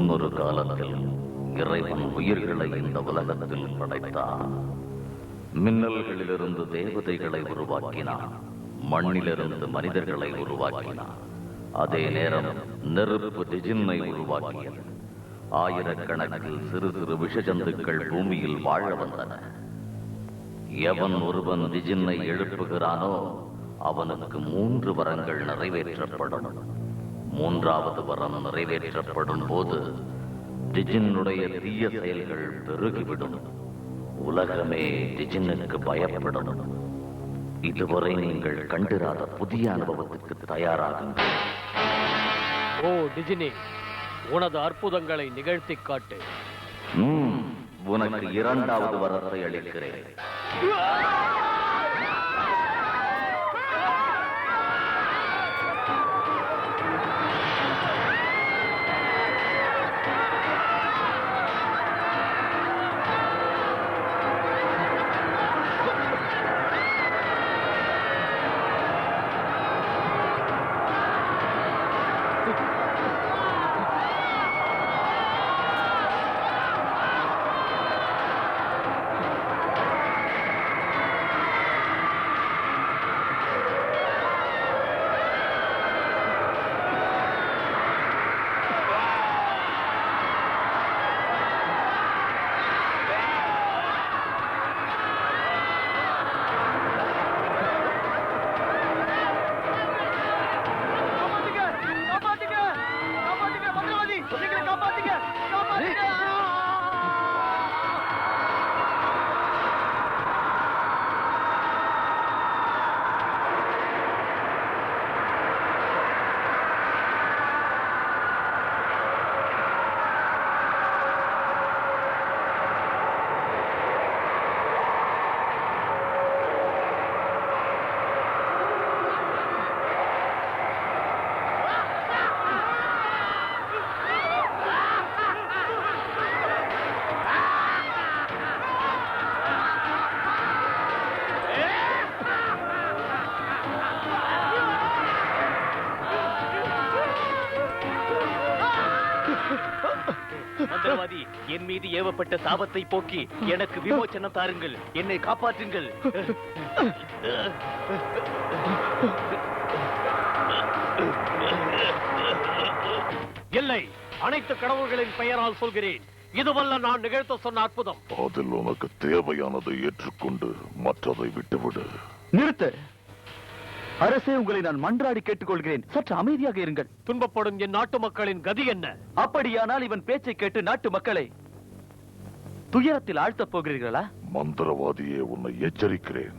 முன்னொரு காலத்தில் இறைவன் உயிர்களை இந்த உலகத்தில் படைத்தான். மின்னல்களிலிருந்து தேவதைகளை உருவாக்கினான், மண்ணிலிருந்து மனிதர்களை உருவாக்கினான். அதே நேரம் நெருப்பு டிஜின்னை உருவாக்கியது. ஆயிரக்கணக்கில் சிறு சிறு விஷஜந்துக்கள் பூமியில் வாழ வந்தன. எவன் ஒருவன் டிஜின்னை எழுப்புகிறானோ அவனுக்கு 3 வரங்கள் நிறைவேற்றப்படும். 3வது வரம் நிறைவேற்றப்படும் போது டிஜினுடைய தீய செயல்கள் பெருகிவிடும். உலகமே டிஜினுக்கு பயப்படும். இதுவரை நீங்கள் கண்டிராத புதிய அனுபவத்துக்கு தயாராகுங்கள். ஓ டிஜினி, உனது அற்புதங்களை நிகழ்த்தி காட்டு. உனக்கு 2வது வரத்தை அளிக்கிறேன். மந்திரவாதி, என் மீது ஏவப்பட்ட சாபத்தை போக்கி எனக்கு விமோச்சனம் தாருங்கள். என்னை காப்பாற்றுங்கள். இல்லை, அனைத்து கடவுள்களின் பெயரால் சொல்கிறேன், இதுவல்ல நான் நிகழ்த்த சொன்ன அற்புதம். அதில் உனக்கு தேவையானதை ஏற்றுக்கொண்டு மற்றதை விட்டுவிடு. நிறுத்து. அரசே, உங்களை நான் மன்றாடி கேட்டுக்கொள்கிறேன், சற்று அமைதியாக இருங்கள். துன்பப்படும் என் நாட்டு மக்களின் கதி என்ன? அப்படியானால் இவன் பேச்சை கேட்டு நாட்டு மக்களை துயரத்தில் ஆழ்த்தப் போகிறீர்களா? மந்திரவாதியே, உன்னை எச்சரிக்கிறேன்,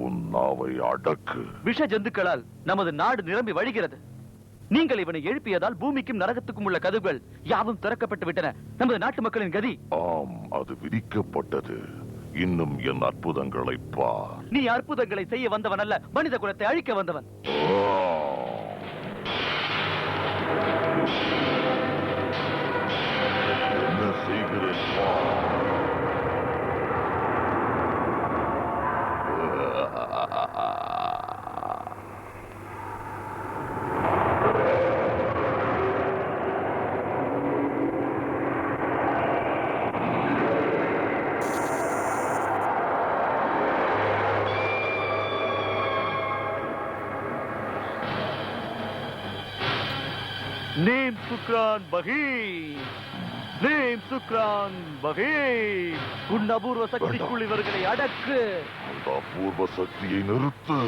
உன் நாவை அடக்கு. விஷ ஜந்துக்களால் நமது நாடு நிரம்பி வழிகிறது. நீங்கள் இவனை எழுப்பியதால் பூமிக்கும் நரகத்துக்கும் உள்ள கதவுகள் யாவும் திறக்கப்பட்டு விட்டன. நமது நாட்டு மக்களின் கதி. ஆம், அது விதிக்கப்பட்டது. இன்னும் என் அற்புதங்களை பார். நீ அற்புதங்களை செய்ய வந்தவன் அல்ல, மனித குலத்தை அழிக்க வந்தவன். என்ன செய்கிறேன் பார். Name சுக்ரான் Faheem, name சுக்ரான் Faheem. உன் அபூர்வ சக்திக்குள் இவர்களை அடக்கு. அந்த அபூர்வ சக்தியை நிறுத்து.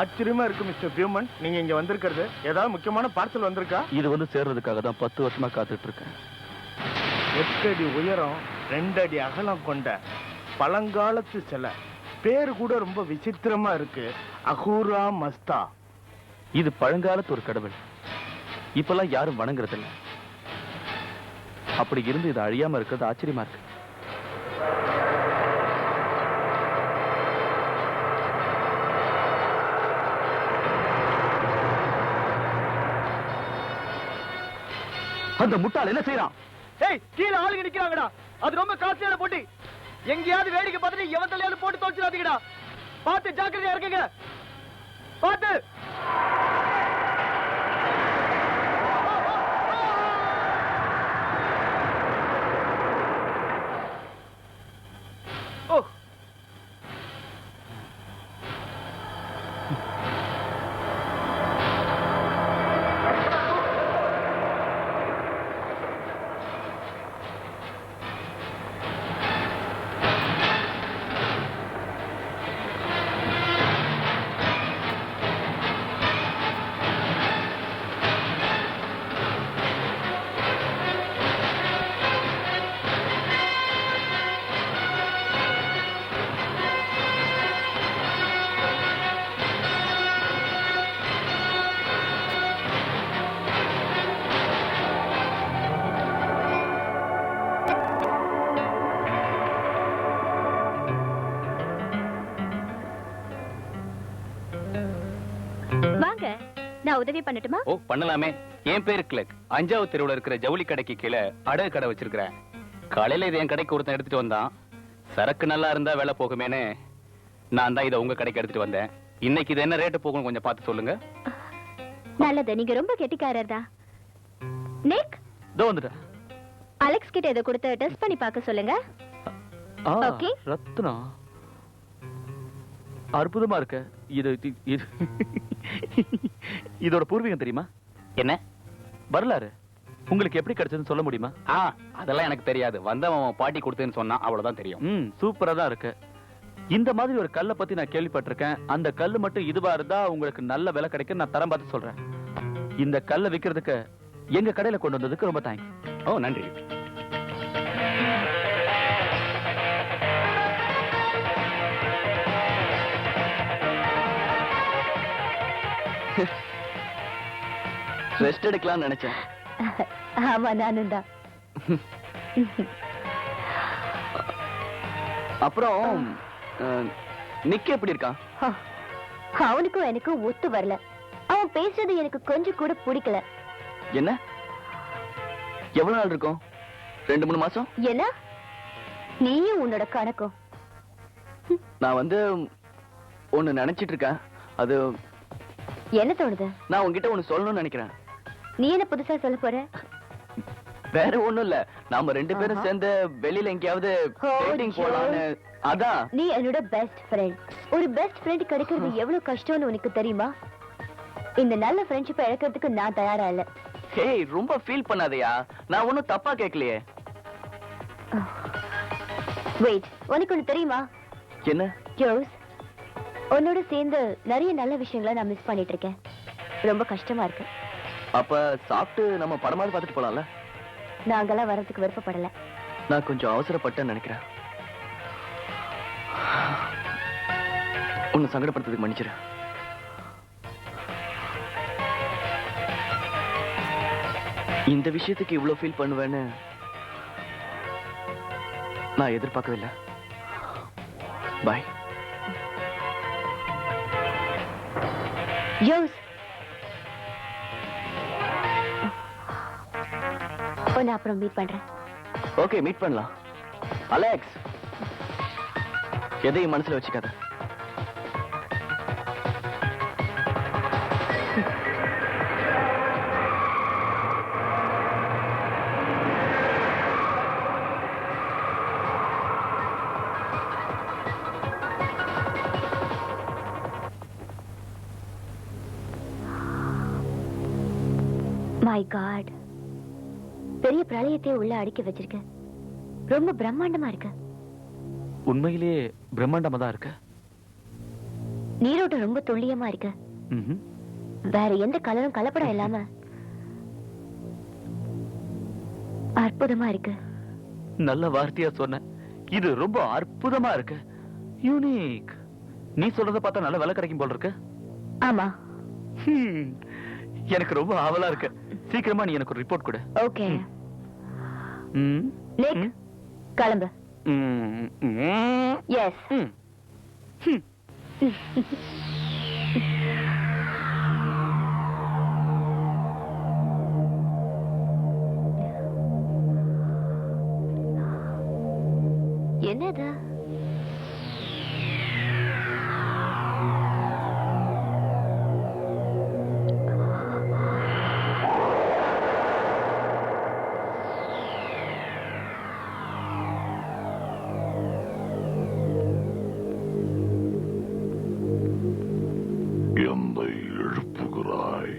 ஆச்சரியமா இருக்கு மிஸ்டர் பியூமன், நீங்க இங்க வந்திருக்கிறது. ஏதாவது முக்கியமான பார்சல் வந்திருக்கா? இது வந்து சேர்றதுக்காக தான் 10 வருஷமா காத்துட்டு இருக்கேன். 8 அடி உயரம் 2 அடி அகலம் கொண்ட பழங்காலத்து சிலை. பேரு கூட ரொம்ப விசித்திரமா இருக்கு. அஹூரா மஸ்தா. இது பழங்காலத்து ஒரு கடவுள். இப்பெல்லாம் யாரும் வணங்குறது இல்ல. அப்படி இருந்து இது அழியாம இருக்கிறது ஆச்சரியமா இருக்கு. அந்த முட்டாள் என்ன செய்யறான்? ஏய், கீழ ஆளுங்க நிக்கிறாங்கடா. அது ரொம்ப காஸ்ட்லியான போட்டி. எங்கேயாவது வேடிக்கை பார்த்துட்டு எவன் தலையாவது போட்டு தோச்சிடாதீங்கடா. பார்த்து ஜாக்கிரதையா இருக்குங்க. பார்த்து. ஓ, வாங்க, நான் உதவி பண்ணட்டுமா? ஓ, பண்ணலாமே. என் பேரு கிளக். 5வது தெருவுல இருக்கிற ஜவுளி கடைக்கு கீழே அடகு கடை வச்சிருக்கிறேன். காலையில இது என் கடைக்கு ஒருத்தன் எடுத்துட்டு வந்தான். சரக்கு நல்லா இருந்தா வேலை போகுமேனு நான் தான் இதை உங்க கடைக்கு எடுத்துட்டு வந்தேன். இன்னைக்கு இது என்ன ரேட்டு போகும் கொஞ்சம் பார்த்து சொல்லுங்க. நல்லது, நீங்க ரொம்ப கெட்டிக்காரர் தான். நிக், இதோ வந்துட்டேன். அலெக்ஸ் கிட்ட இதை கொடுத்து டெஸ்ட் பண்ணி பார்க்க சொல்லுங்க. Okay. ரத்னா அற்புதமா இருக்கு. இதோட பூர்வீகம் தெரியுமா? என்ன வரலாறு உங்களுக்கு எப்படி கிடைச்சதுன்னு சொல்ல முடியுமா? அதெல்லாம் எனக்கு தெரியாது. வந்தவன் பாட்டி கொடுத்தேன்னு சொன்னா அவ்வளவுதான் தெரியும். சூப்பரா தான் இருக்கு. இந்த மாதிரி ஒரு கல்லை பத்தி நான் கேள்விப்பட்டிருக்கேன். அந்த கல்லு மட்டும் இதுவா இருந்தா உங்களுக்கு நல்ல விலை கிடைக்கும். நான் தரம் பார்த்து சொல்றேன். இந்த கல்லை விக்கிறதுக்கு எங்க கடையில கொண்டு வந்ததுக்கு ரொம்ப தேங்க்ஸ். ஓ, நன்றி. ரெஸ்ட் எடுக்கலாம்னு நினைச்சேன். ஆமா, நானும் தான். அப்புறம் நிக்க எப்படி இருக்கான்? அவனுக்கும் எனக்கும் ஒத்து வரல. அவன் பேசுறது எனக்கு கொஞ்சம் கூட பிடிக்கல. என்ன? எவ்வளவு நாள் இருக்கும்? 2-3 மாசம்? என்ன? நீயும் உன்னோட கணக்கும். நான் ஒண்ணு நினைச்சிட்டு இருக்கேன். அது என்ன தோணுது? நான் உன்கிட்ட ஒண்ணு சொல்லணும்னு நினைக்கிறேன். நீ என்ன புதுசா சொல்ல போற? வேற ஒண்ணும் இல்ல. நாம 2 பேரும் சேர்ந்து வெளியில எங்கேயாவது டேட்டிங் போலாம்னு. அதான். நீ என்னோட பெஸ்ட் ஃப்ரெண்ட். ஒரு பெஸ்ட் ஃப்ரெண்ட் கிடைக்கிறது எவ்வளவு கஷ்டம்னு உனக்கு தெரியுமா? இந்த நல்ல ஃப்ரெண்ட்ஷிப்பை இழக்கிறதுக்கு நான் தயாரா இல்ல. ஹேய், ரொம்ப ஃபீல் பண்ணாதயா. நான் ஒண்ணும் தப்பா கேட்கலையே. வெயிட், உனக்கு ஒண்ணு தெரியுமா? என்ன? ஜோஸ், உன்னோட சேர்ந்து நிறைய நல்ல விஷயங்களை நான் மிஸ் பண்ணிட்டு இருக்கேன். ரொம்ப கஷ்டமா இருக்கு. அப்ப சாப்பிட்டு நம்ம படமாவது பார்த்துட்டு போலாம்ல? நாங்கெல்லாம் வரதுக்கு விருப்பப்படல. நான் கொஞ்சம் அவசரப்பட்டேன்னு நினைக்கிறேன். உன்னை சங்கடப்படுத்துறதுக்கு மன்னிச்சிரு. இந்த விஷயத்துக்கு இவ்வளவு ஃபீல் பண்ணுவேன்னு நான் எதிர்பார்க்கவே இல்லை. பாய். ஜோஸ், உன்னை அப்புறம் மீட் பண்றேன். ஓகே, மீட் பண்ணலாம். அலெக்ஸ், எதையும் மனசுல வச்சுக்காத. மை காட், பெரிய பிரளயத்தை உள்ள அடக்கி வச்சிருக்க. ரொம்ப பிரம்மாண்டமா இருக்கு. உண்மையிலேயே பிரம்மாண்டமா தான் இருக்கு. நீரோட்டம் ரொம்ப துல்லியமா இருக்கு. வேற எந்த கலரும் கலப்படம் இல்லாம அற்புதமா இருக்கு. நல்ல வார்த்தையா சொன்ன. இது ரொம்ப அற்புதமா இருக்கு. யூனிக். நீ சொல்றத பார்த்தா நல்ல விலை கிடைக்கும் போல இருக்கு. ஆமா. எனக்கு ரொம்ப ஆவலா இருக்கு. சீக்கிரமா நீ எனக்கு ஒரு ரிப்போர்ட் கொடு. ஓகே. நிக், கிளம்பு. எஸ். என்னது? என்னை எழுப்புகிறாய்.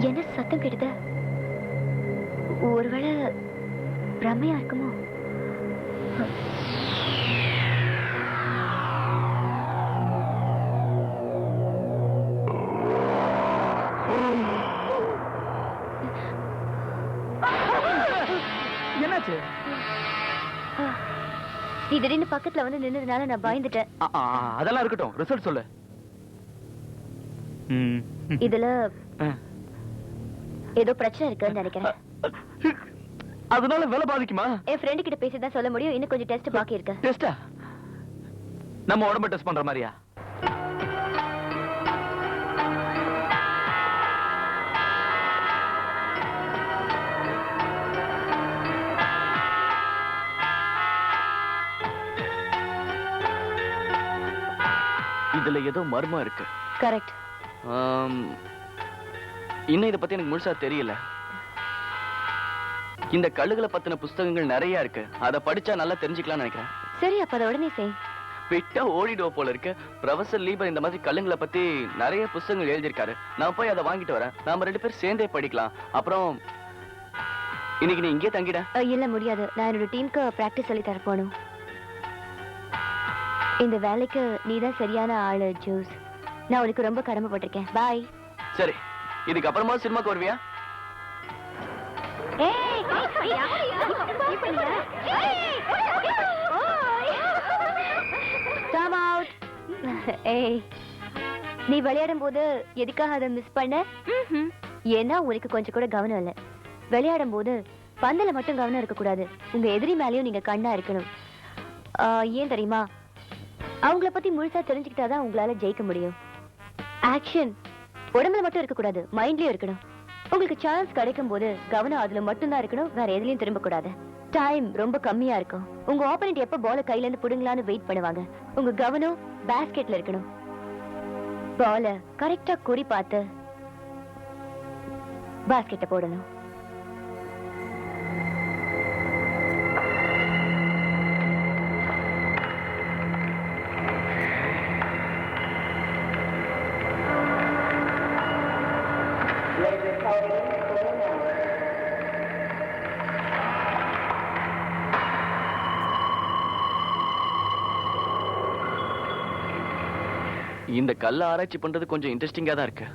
என்ன சத்தம் கேட்டது? ஒருவேளை பிரமையா இருக்குமோ? என்னாச்சு? நீ திடீர்னு பக்கத்துல வந்து நின்னதுனால நான் பயந்துட்டேன். அதெல்லாம் இருக்கட்டும், ரிசல்ட் சொல்லு. இதுல ஏதோ பிரச்சனை இருக்குன்னு நினைக்கிறேன். அதனால வேலை பாதிக்குமா? என் ஃப்ரெண்டு கிட்ட பேசி தான் சொல்ல முடியும். இன்னும் கொஞ்சம் டெஸ்ட் பாக்கி இருக்கு. டெஸ்டா? நம்ம உடம்ப டெஸ்ட் பண்ற மாதிரியா? இதுல ஏதோ மர்மம் இருக்கு. கரெக்ட். இன்னும் இத பத்தி எனக்கு முழுசா தெரியல. இந்த கல்லுகளை பத்தின புஸ்தகங்கள் நிறைய இருக்கு. அத படிச்சா நல்லா தெரிஞ்சுக்கலாம்னு நினைக்கிறேன். சரி, அப்ப அதை உடனே செய். விட்டா ஓடிடுவ போல இருக்கு. ப்ரொஃபசர் லீபர் இந்த மாதிரி கல்லுங்களை பத்தி நிறைய புஸ்தகங்கள் எழுதியிருக்காரு. நான் போய் அதை வாங்கிட்டு வரேன். நாம 2 பேரும் சேர்ந்தே படிக்கலாம். அப்புறம் இன்னைக்கு நீ இங்கே தங்கிட. இல்ல, முடியாது. நான் என்னோட டீமுக்கு பிராக்டிஸ் சொல்லி தர போகணும். இந்த வேலைக்கு நீதான் சரியான ஆளு ஜூஸ். நான் உனக்கு ரொம்ப கடமைப்பட்டிருக்கேன். பாய். சரி, இதுக்கு அப்புறமா சினிமாக்கு வருவியா? நீ விளையாடும் போது எதுக்காக அதை மிஸ் பண்ண? ஏன்னா உனக்கு கொஞ்சம் கூட கவனம் இல்ல. விளையாடும் போது பந்தல மட்டும் கவனம் இருக்க கூடாது. உங்க எதிரி மேலயும் நீங்க கண்ணா இருக்கணும். ஏன் தெரியுமா? அவங்கள பத்தி முழுசா தெரிஞ்சுக்கிட்டாதான் உங்களால ஜெயிக்க முடியும். ஆக்ஷன் உடம்புல மட்டும் இருக்க கூடாது, மைண்ட்லயும் இருக்கணும். உங்களுக்கு சான்ஸ் கிடைக்கும் போது கவனம் அதுல மட்டும்தான் இருக்கணும், வேற எதுலயும் திரும்ப கூடாது. டைம் ரொம்ப கம்மியா இருக்கும். உங்க ஆப்போனன்ட் எப்ப பால கையில இருந்து புடுங்கலான்னு வெயிட் பண்ணுவாங்க. உங்க கவனம் பாஸ்கெட்ல இருக்கணும். பால கரெக்டா குறி பார்த்து பாஸ்கெட்ட போடணும். இந்த கல்ல ஆராய்ச்சி பண்றது கொஞ்சம் இன்ட்ரெஸ்டிங்கா தான் இருக்கு.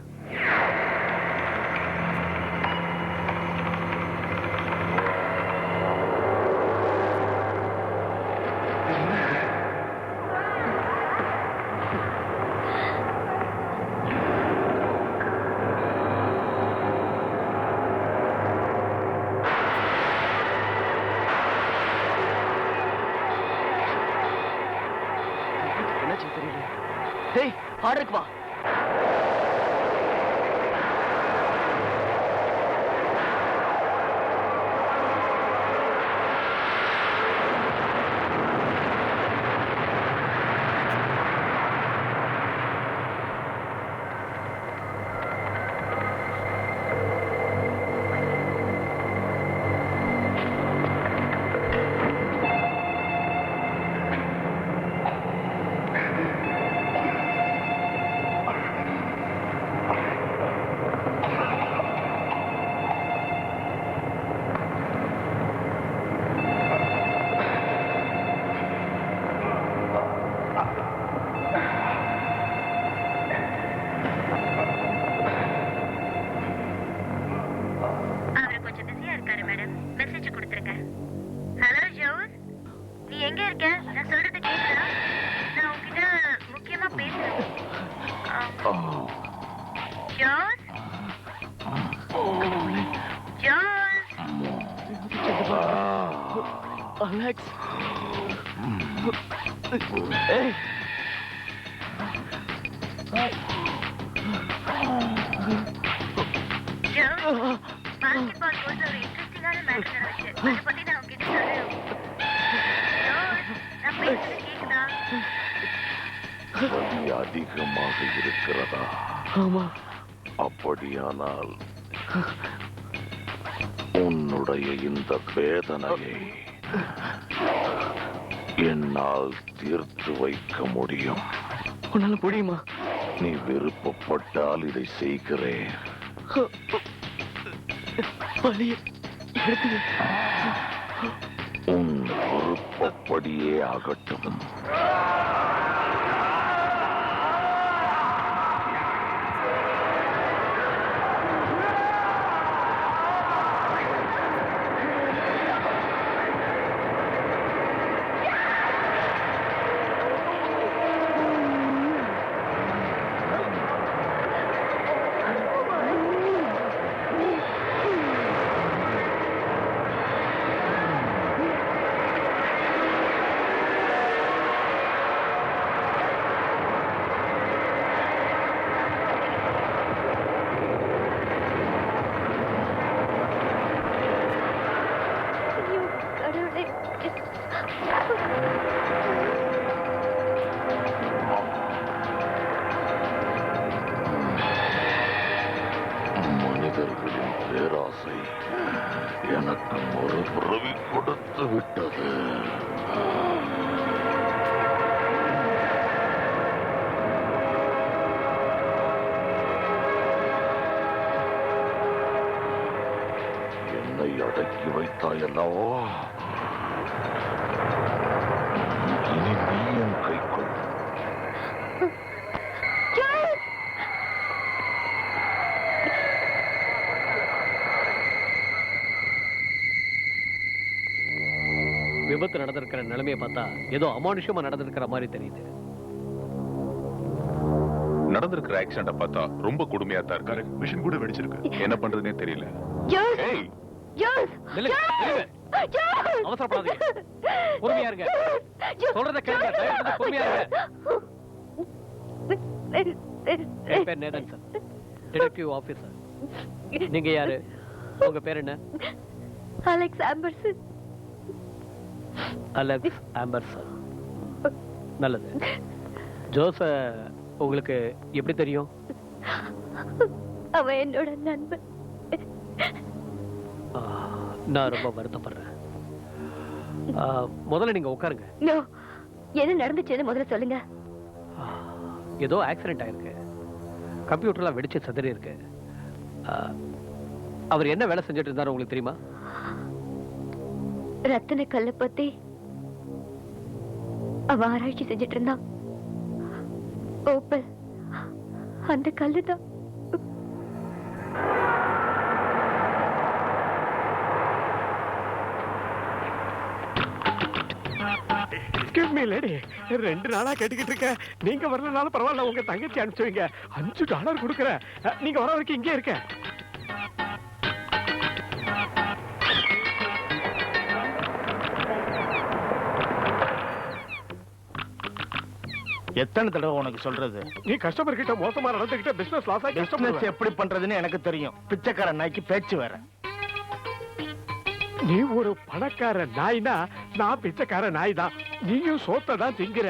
என்னாச்சு தெரியல. டேய், ஆர்டருக்கு வா. எங்க இருக்க? நான் சொல்றது கேக்குதா? நான் உன்கிட்ட முக்கியமா பேசணும். ஜோஸ்? ஜோஸ்? அலெக்ஸ். ஏய். ஜோஸ், பாஸ்கெட்பால் கோர்ட்ல ஒரு இன்ட்ரெஸ்டிங்கான மேட்ச் நடந்துச்சு. அதை பத்தி நான் உன்கிட்ட சொல்லணும். ஜோஸ், நான் பேசுறது கேக்குதா? வலி அதிகமாக இருக்கிறதா? ஆமா. அப்படியானால் உன்னுடைய இந்த வேதனையை என்னால் தீர்த்து வைக்க முடியும். உன்னால முடியுமா? நீ விருப்பப்பட்டால் இதை செய்கிறேன். வலி எடுத்து உன் விருப்பப்படியே ஆகட்டும். ஐயோ, கடவுளே. மனிதர்களின் பேராசை எனக்கு ஒரு பிறவி கொடுத்து விட்டது. என்னை அடக்கி வைத்தாயல்லவோ, இனி நீயும் கைக்கொள். விபத்து நடந்திருக்கிற நிலைமையை பார்த்தா ஏதோ அமானுஷமா நடந்திருக்கிற மாதிரி தெரியுது. நடந்திருக்கிற ஆக்சிடென்ட பார்த்தா ரொம்ப கொடுமையா தான் இருக்காரு. மிஷின் கூட வெடிச்சிருக்கு. என்ன பண்றதுனே தெரியல. ஜோஸ், ஏய், ஜோஸ், நில்லுங்க, நில்லுங்க. ஜோஸ். அவசரப்படாதீங்க. பொறுமையா இருங்க. சொல்றத கேளுங்க. தயவு செஞ்சு பொறுமையா இருங்க. என் பேர் நேதன் சார், டிடெக்டிவ் ஆபீசர். நீங்க யாரு? உங்க பேர் என்ன? Alex ampersand. Alex ampersand. நல்லது. ஜோஸ உங்களுக்கு எப்படி தெரியும்? அவன் என்னோட நண்பன். நான் ரொம்ப வருத்தப்படுறேன். முதல்ல நீங்க உட்காருங்க. நோ, என்ன நடந்துச்சுன்னு முதல்ல சொல்லுங்க. ஏதோ ஆக்சிடென்ட் ஆயிருக்கு. கம்ப்யூட்டர்லாம் வெடிச்சு சிதறி இருக்கு. அவர் என்ன வேலை செஞ்சுட்டு இருந்தாரு உங்களுக்கு தெரியுமா? ரத்தின கல்ல பத்தி அவ ஆராய்ச்சி செஞ்சிட்டு இருந்தான். ஓப்பல், அந்த கல்லுதான். லேடி, 2 நாளா கேட்டுக்கிட்டு இருக்க. நீங்க வரலனாலும் பரவாயில்ல, உங்க தங்கச்சி அனுப்பிச்சுவீங்க. $5 கொடுக்குறேன். நீங்க வர வரைக்கும் இங்கே இருக்க. எத்தனை தடவை உனக்கு சொல்றது? நீ கஸ்டமர் கிட்ட மோசமா நடந்துக்கிட்ட பிசினஸ் லாஸ் ஆகி பிசினஸ் எப்படி பண்றதுன்னு எனக்கு தெரியும். பிச்சைக்கார நாய்க்கு பேச்சு வேற. நீ ஒரு பணக்கார நாய்னா நான் பிச்சைக்கார நாய் தான். நீயும் சோத்தை தான் திங்கிற.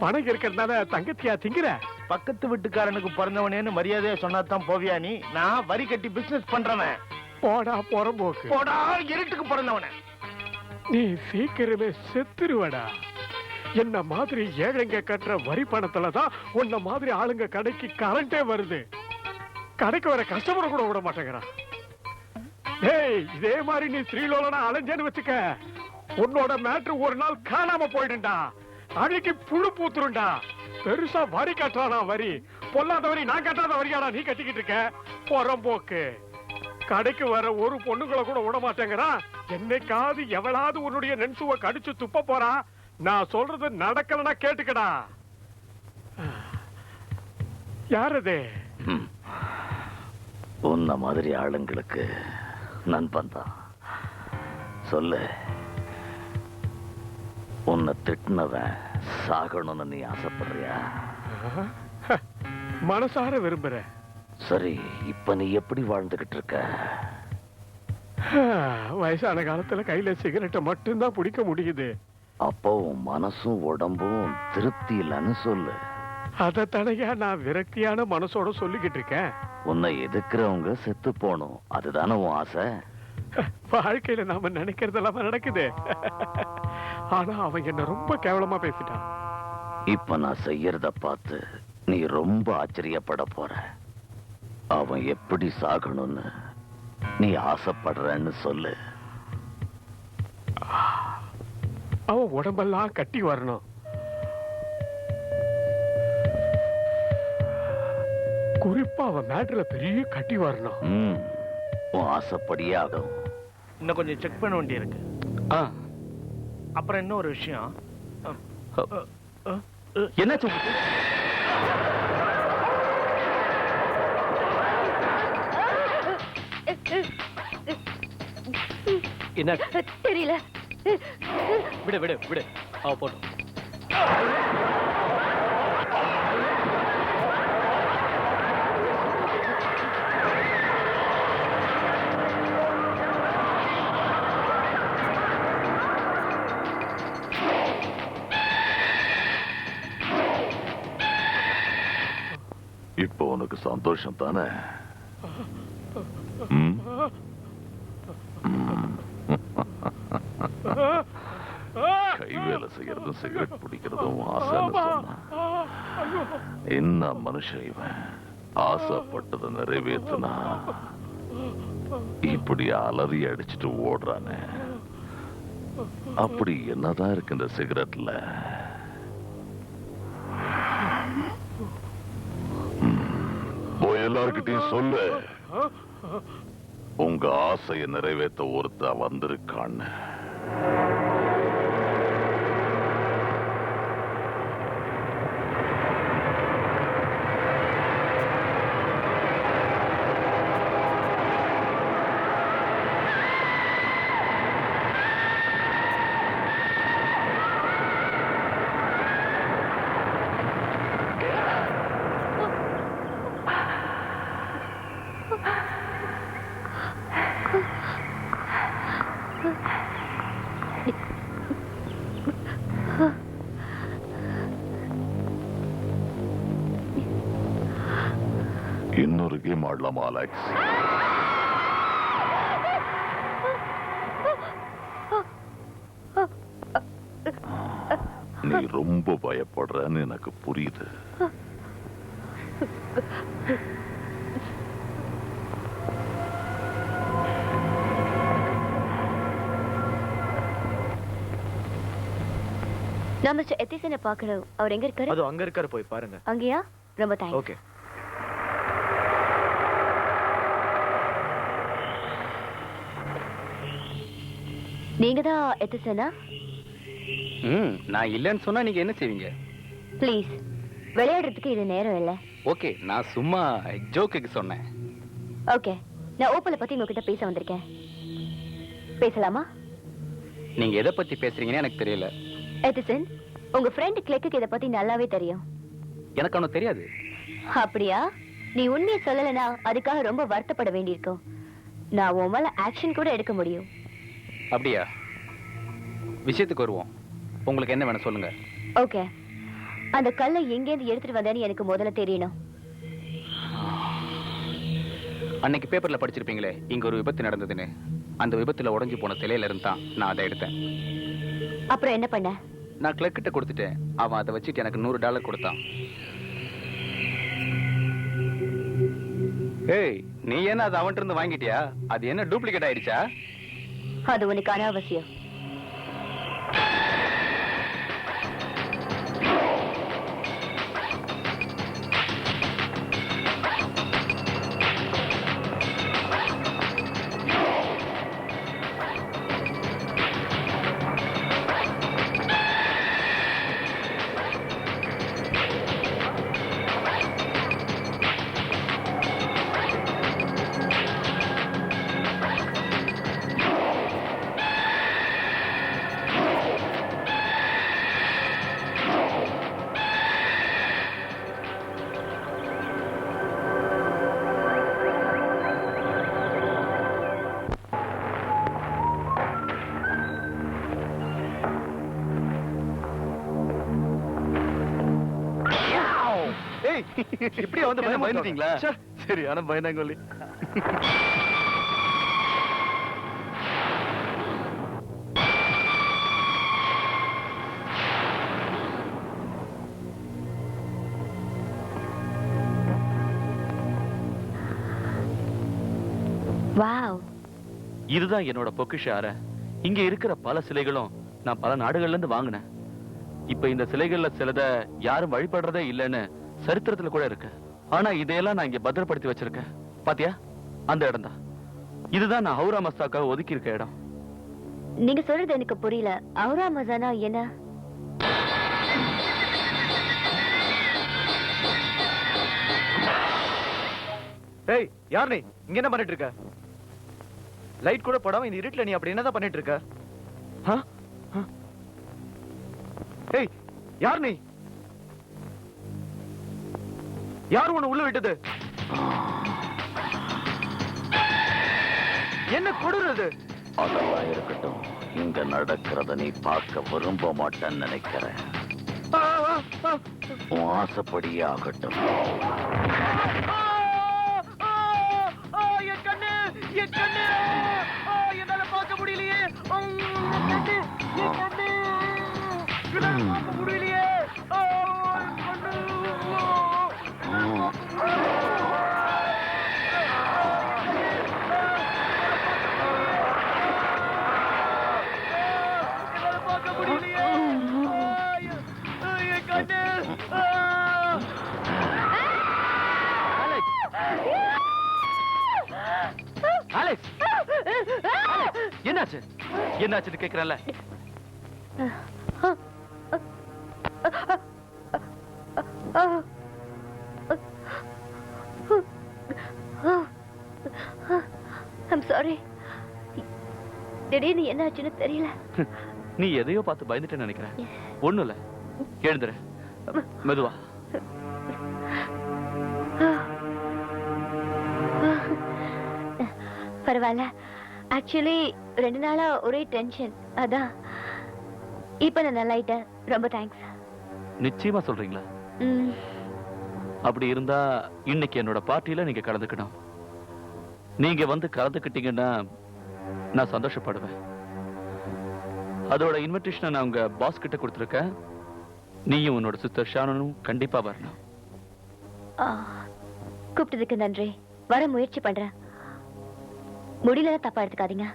பணம் இருக்கிறதுனால தங்கச்சியா திங்கிற? பக்கத்து வீட்டுக்காரனுக்கு பிறந்தவனேன்னு மரியாதையா சொன்னாதான் போவியா நீ? நான் வரி கட்டி பிசினஸ் பண்றவன். போடா புறம்போக்கு. போடா இருட்டுக்கு பிறந்தவன. நீ சீக்கிரமே செத்துருவடா. என்ன மாதிரி ஏழைங்க கட்டுற வரி பணத்துலதான் உன்ன மாதிரி ஆளுங்க கடைக்கு கரண்டே வருது. கடைக்கு வர கஸ்டமர் கூட விட மாட்டேங்கிறான். ஏய், இதே மாதிரி நீ ஸ்ரீலோலனா அலைஞ்சேன்னு வச்சுக்க, உன்னோட மேட்ரு ஒரு நாள் காணாம போயிடுண்டா. அன்னைக்கு புழு பூத்துருண்டா. பெருசா வரி கட்டுறானா வரி. பொல்லாத வரி நான் கட்டாத வரியாடா நீ கட்டிக்கிட்டு இருக்க. புறம்போக்கு. கடைக்கு வர ஒரு பொண்ணுங்களை கூட விட மாட்டேங்கிறான். என்னைக்காவது எவளாவது உன்னுடைய நென்சுவை கடிச்சு துப்ப போறா. நான் சொல்றது நடக்கலன்னா கேட்டுக்கடா. யார் அது? உன்ன மாதிரி ஆளுங்களுக்கு நண்பன் தான். சொல்லு, உன்னை திட்டினவன் சாகணும்னு நீ ஆசைப்படுறியா? மனசார விரும்புற. சரி, இப்ப நீ எப்படி வாழ்ந்துகிட்டு இருக்க? வயசான காலத்துல கையில சிகரெட்டை மட்டும்தான் பிடிக்க முடியுது. அப்போ உன் மனசும் உடம்பும் திருப்தி இல்லைன்னு சொல்லு. அதத்தானையா நான் விரக்தியான மனசோட சொல்லிக்கிட்டு இருக்கேன். உன்னை எதிர்க்கிறவங்க செத்து போகணும், அதுதானே உன் ஆசை? வாழ்க்கையில நாம நினைக்கிறதெல்லாம் நடக்குது. ஆனா அவன் என்ன ரொம்ப கேவலமா பேசிட்டான். இப்ப நான் செய்யறத பார்த்து நீ ரொம்ப ஆச்சரியப்பட போற. அவன் எப்படி சாகணும்னு நீ ஆசைப்படுறன்னு சொல்லு. அவன் உடம்பெல்லாம் கட்டி வரணும். குறிப்பா அவன் மேட்ல பெரிய கட்டி வரணும். உன் ஆசைப்படியே ஆகும். இன்னும் கொஞ்சம் செக் பண்ண வேண்டி இருக்கு. அப்புறம் இன்னொரு விஷயம். என்னாச்சு? என்ன தெரியல. விடு விடு விடு. அவ போட்டோம். இப்போ உனக்கு சந்தோஷம் தானே? கை வேலை செய்யறதும் சிகரெட் பிடிக்கிறதும் ஆசைன்னு சொன்னா என்ன மனுஷன் இவன்? ஆசைப்பட்டதை நிறைவேற்றினா இப்படி அலறி அடிச்சுட்டு ஓடுறானே. அப்படி என்னதான் இருக்கு இந்த சிகரெட்ல? போய் எல்லார்கிட்டையும் சொல்லு, உங்க ஆசையை நிறைவேற்ற ஒருத்த வந்திருக்கான்னு. இன்னொரு கேம் ஆடலாமா அலெக்ஸ்? நீ ரொம்ப பயப்படுறன்னு எனக்கு புரியுது. நான் மிஸ்டர் எத்திசனை பார்க்கணும். அவர் எங்க இருக்காரு? அது அங்க இருக்காரு, போய் பாருங்க. அங்கயா? ரொம்ப தேங்க்ஸ். ஓகே. நீங்க தான் எத்திசனா? நான் இல்லைன்னு சொன்னா நீங்க என்ன செய்வீங்க? ப்ளீஸ், விளையாடுறதுக்கு இது நேரம் இல்ல. ஓகே, நான் சும்மா ஜோக்குக்கு சொன்னேன். ஓகே, நான் ஓப்பலை பத்தி உங்ககிட்ட பேச வந்திருக்கேன். பேசலாமா? நீங்க எதை பத்தி பேசுறீங்கன்னு எனக்கு தெரியல. எத்திசன், உங்க ஃப்ரெண்ட் கிளெக்கு இதை பத்தி நல்லாவே தெரியும். எனக்கு ஒன்றும் தெரியாது. அப்படியா? நீ உண்மையை சொல்லலைன்னா அதுக்காக ரொம்ப வருத்தப்பட வேண்டியிருக்கும். நான் உன் மேல ஆக்ஷன் கூட எடுக்க முடியும். அப்படியா? விஷயத்துக்கு வருவோம். உங்களுக்கு என்ன வேணும் சொல்லுங்க. ஓகே, அந்த கல்லை எங்கேருந்து எடுத்துட்டு வந்தேன்னு எனக்கு முதல்ல தெரியணும். அன்னைக்கு பேப்பர்ல படிச்சிருப்பீங்களே, இங்க ஒரு விபத்து நடந்ததுன்னு. அந்த விபத்துல உடைஞ்சு போன சிலையில இருந்து தான் நான் அதை எடுத்தேன். அப்புறம் என்ன பண்ண? நான் கிளர்க் கிட்ட கொடுத்துட்டேன். அவன் அதை வச்சுட்டு எனக்கு $100 கொடுத்தான். ஏய், நீ என்ன அதை அவன்கிட்ட இருந்து வாங்கிட்டியா? அது என்ன டூப்ளிகேட் ஆயிடுச்சா? அது உனக்கு அனாவசியம். ஏய் இப்படியே வந்து பயந்துட்டீங்களா? ச்சே. சரி, ஆனா பயந்தாங்கொல்லி. வாவ், இதுதான் என்னோட பொக்கிஷ அறை. இங்க இருக்கிற பல சிலைகளும் நான் பல நாடுகள்ல இருந்து வாங்கினேன். இப்ப இந்த சிலைகள்ல சிலத யாரும் வழிபடுறதே இல்லைன்னு சரித்திரத்துல கூட இருக்கு. ஆனா இதையெல்லாம் நான் இங்க பத்திரப்படுத்தி வச்சிருக்கேன். பாத்தியா, அந்த இடம் தான். இதுதான் நான் ஹவுரா மஸ்தாக்காக ஒதுக்கி இருக்க இடம். நீங்க சொல்றது எனக்கு புரியல. அவுரா மசானா என்ன? ஏய் யார் நீ? இங்க என்ன பண்ணிட்டு இருக்க? லைட் கூட போடாம இந்த இருட்டுல நீ அப்படி என்னதான் பண்ணிட்டு இருக்க? ஆ? ஆ? ஏய் யார் நீ? யார் உன்னை உள்ள விட்டது? என்ன கொடுறது? அதெல்லாம் இருக்கட்டும். இங்க நடக்கிறத நீ பார்க்க விரும்ப மாட்டேன்னு நினைக்கிறேன். உன் ஆசைப்படியே ஆகட்டும். என் கண்ணு, என் கண்ணு, என்னால பார்க்க முடியலையே. என் கண்ணு, என் கண்ணு, என்னால பார்க்க முடியலையே. என் கண்ணு. என்னால பார்க்க முடியலையே. என் கண்ணு. அலெக்ஸ், என்னாச்சு? என்னாச்சுன்னு கேக்குறேன்ல. I'm sorry. திடீர்னு என்ன ஆச்சுன்னு தெரியல. நீ எதையோ பார்த்து பயந்துட்டேன்னு நினைக்கிறேன். ஒண்ணும் இல்ல, எழுந்துரு. மெதுவா. பரவாயில்ல. ஆக்சுவலி 2 நாளா ஒரே டென்ஷன். அதான் இப்ப நான் நல்லாயிட்டேன். ரொம்ப தேங்க்ஸ். நிச்சயமா சொல்றீங்களா? அப்படி இருந்தா இன்னைக்கு என்னோட பார்ட்டியில நீங்க கலந்துக்கணும். நீங்க வந்து கலந்துக்கிட்டீங்கன்னா நான் சந்தோஷப்படுவேன். அதோட இன்விடேஷனை நான் உங்க பாஸ் கிட்ட கொடுத்துருக்கேன். நீயும் உன்னோட சிஸ்டர் ஷானனும் கண்டிப்பா வரணும். கூப்பிட்டதுக்கு நன்றி. வர முயற்சி பண்றேன். முடியல தப்பா எடுத்துக்காதீங்க.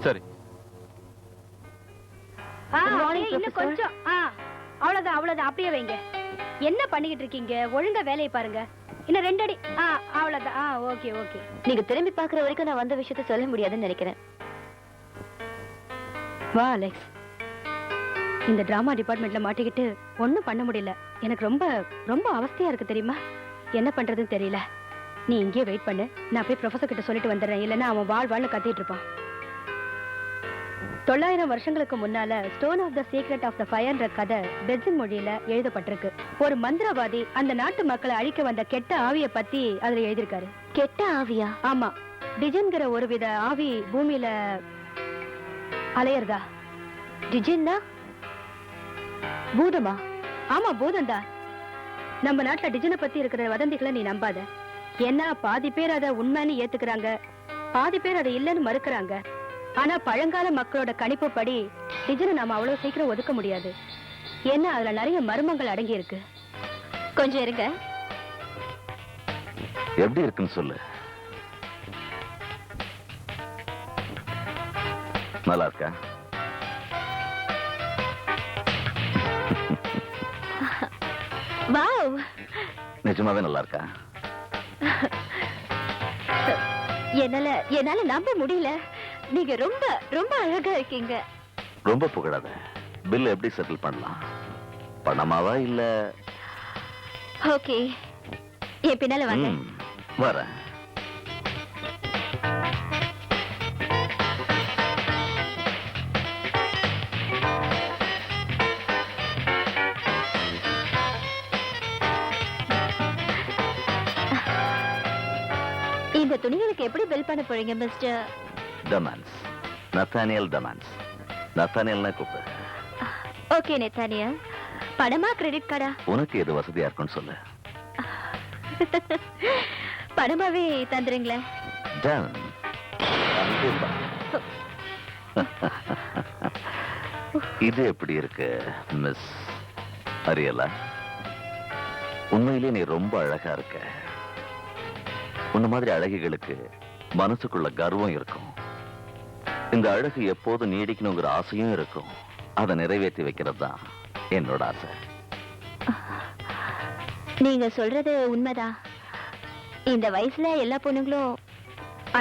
சரி. இன்னும் கொஞ்சம். அவ்வளவுதான் அவ்வளவுதான், அப்படியே வைங்க. என்ன பண்ணிக்கிட்டு இருக்கீங்க? ஒழுங்கா வேலையை பாருங்க. இன்னும் 2 அடி. அவ்வளவுதான். Okay okay. நீங்க திரும்பி பாக்குற வரைக்கும் நான் வந்த விஷயத்த சொல்ல முடியாதுன்னு நினைக்கிறேன். வா அலெக்ஸ். இந்த டிராமா டிபார்ட்மெண்ட்ல மாட்டிக்கிட்டு ஒண்ணும் பண்ண முடியல. எனக்கு ரொம்ப ரொம்ப அவஸ்தையா இருக்கு தெரியுமா? என்ன பண்றதுன்னு தெரியல. நீ இங்கே வெயிட் பண்ணு. நான் போய் ப்ரொஃபசர் கிட்ட சொல்லிட்டு வந்துடுறேன். இல்லைன்னா அவன் வாழ் கத்திட்டு இருப்பான். 900 வருஷங்களுக்கு முன்னால stone of the secret of the ஃபயர்ன்ற கதை பெட்ஜின் மொழியில எழுதப்பட்டிருக்கு. ஒரு மந்திரவாதி அந்த நாட்டு மக்களை அழிக்க வந்த கெட்ட ஆவிய பத்தி அதுல எழுதியிருக்காரு. கெட்ட ஆவியா? ஆமா, டிஜின்கிற ஒருவித ஆவி பூமியில அலையறதா. டிஜின்னா பூதமா? ஆமா, பூதம்டா. நம்ம நாட்டுல டிஜினை பத்தி இருக்கிற வதந்திகளை நீ நம்பாத. ஏன்னா பாதி பேர் அதை உண்மைன்னு ஏத்துக்கிறாங்க, பாதி பேர் அதை இல்லைன்னு மறுக்கிறாங்க. ஆனா பழங்கால மக்களோட கணிப்புப்படி டிஜினை நாம அவ்வளவு சீக்கிரம் ஒதுக்க முடியாது. ஏன்னா அதுல நிறைய மர்மங்கள் அடங்கி இருக்கு. கொஞ்சம் இருங்க. எப்படி இருக்குன்னு சொல்லு. நல்லா இருக்கா? வாவ், நிஜமாவே நல்லா இருக்கா? என்னால நம்ப முடியல. நீங்க ரொம்ப ரொம்ப அழகா இருக்கீங்க. ரொம்ப புகழாத. பில் எப்படி செட்டில் பண்ணலாம்? பணமாவா இல்ல? ஓகே, என் பின்னால வாங்க. வரேன். இந்த துணிகளுக்கு எப்படி பில் பண்ண போறீங்க மிஸ்டர்? டமான்ஸ். நத்தானியல் டமான்ஸ். நத்தானியல்னா கூப்பிடு. Okay Nathaniel. பணமா கிரெடிட் கார்டா? உனக்கு எது வசதியா இருக்குன்னு சொல்லு. பணமாவே தந்துருங்களேன். Done. கண்டிப்பா. இது எப்படி இருக்கு மிஸ் அரியலா? உண்மையிலே நீ ரொம்ப அழகா இருக்க. உன்ன மாதிரி அழகிகளுக்கு மனசுக்குள்ள கர்வம் இருக்கும். இந்த அழகு எப்போது நீடிக்கணுங்கிற ஆசையும் இருக்கும். அதை நிறைவேற்றி வைக்கிறது தான் என்னோட ஆசை. நீங்க சொல்றது உண்மைதான். இந்த வயசுல எல்லா பொண்ணுங்களும்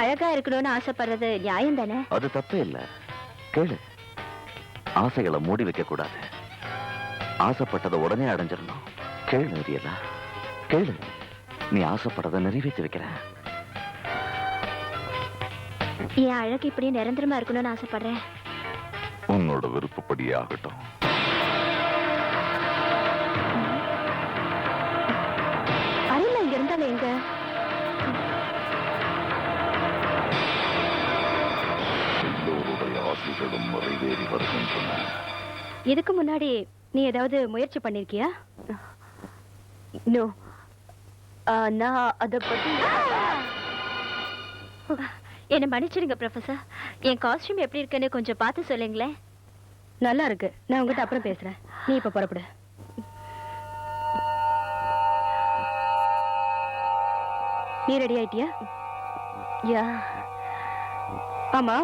அழகா இருக்கணும்னு ஆசைப்படுறது நியாயம் தானே? அது தப்பே இல்ல. கேளு, ஆசைகளை மூடி வைக்க கூடாது. ஆசைப்பட்டதை உடனே அடைஞ்சிடணும். கேளு அரியலா, கேளு. நீ ஆசைப்பட்டதை நிறைவேற்றி வைக்கிறேன். என் அழகு இப்படி நிரந்தரமா இருக்கணும்னு ஆசைப்படுறேன். உன்னோட விருப்பப்படியே ஆகட்டும். அரியலா இங்க இருந்தாலும் எங்க? எல்லோருடைய ஆசைகளும் நிறைவேறி வருகின்றன. இதுக்கு முன்னாடி நீ ஏதாவது முயற்சி பண்ணிருக்கியா? நோ, நான் அத பத்தி. என்ன மன்னிச்சிடுங்க ப்ரொஃபசர். என் காஸ்டியூம் எப்படி இருக்குன்னு கொஞ்சம் பார்த்து சொல்லுங்களேன். நல்லா இருக்கு. நான் உங்ககிட்ட அப்புறம் பேசுறேன். நீ இப்ப புறப்படு. நீ ரெடி ஆயிட்டியா? யா. ஆமா,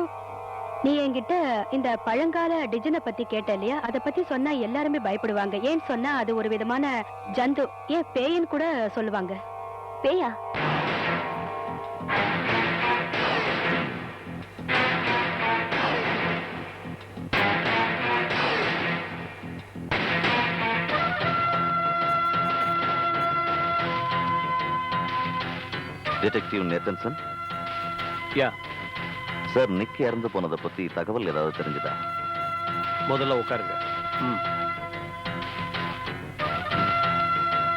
நீ என்கிட்ட இந்த பழங்கால டிஜனை பத்தி கேட்ட இல்லையா? அத பத்தி சொன்னா எல்லாருமே பயப்படுவாங்க. ஏன்னு சொன்னா அது ஒரு விதமான ஜந்து, ஏன் பேயன்னு கூட சொல்லுவாங்க. பேயா? டிடெக்டிவ் நேத்தன்சன். யா, சார், நிக் இறந்து போனதை பத்தி தகவல் ஏதாவது தெரிஞ்சுதா? முதல்ல உட்காருங்க.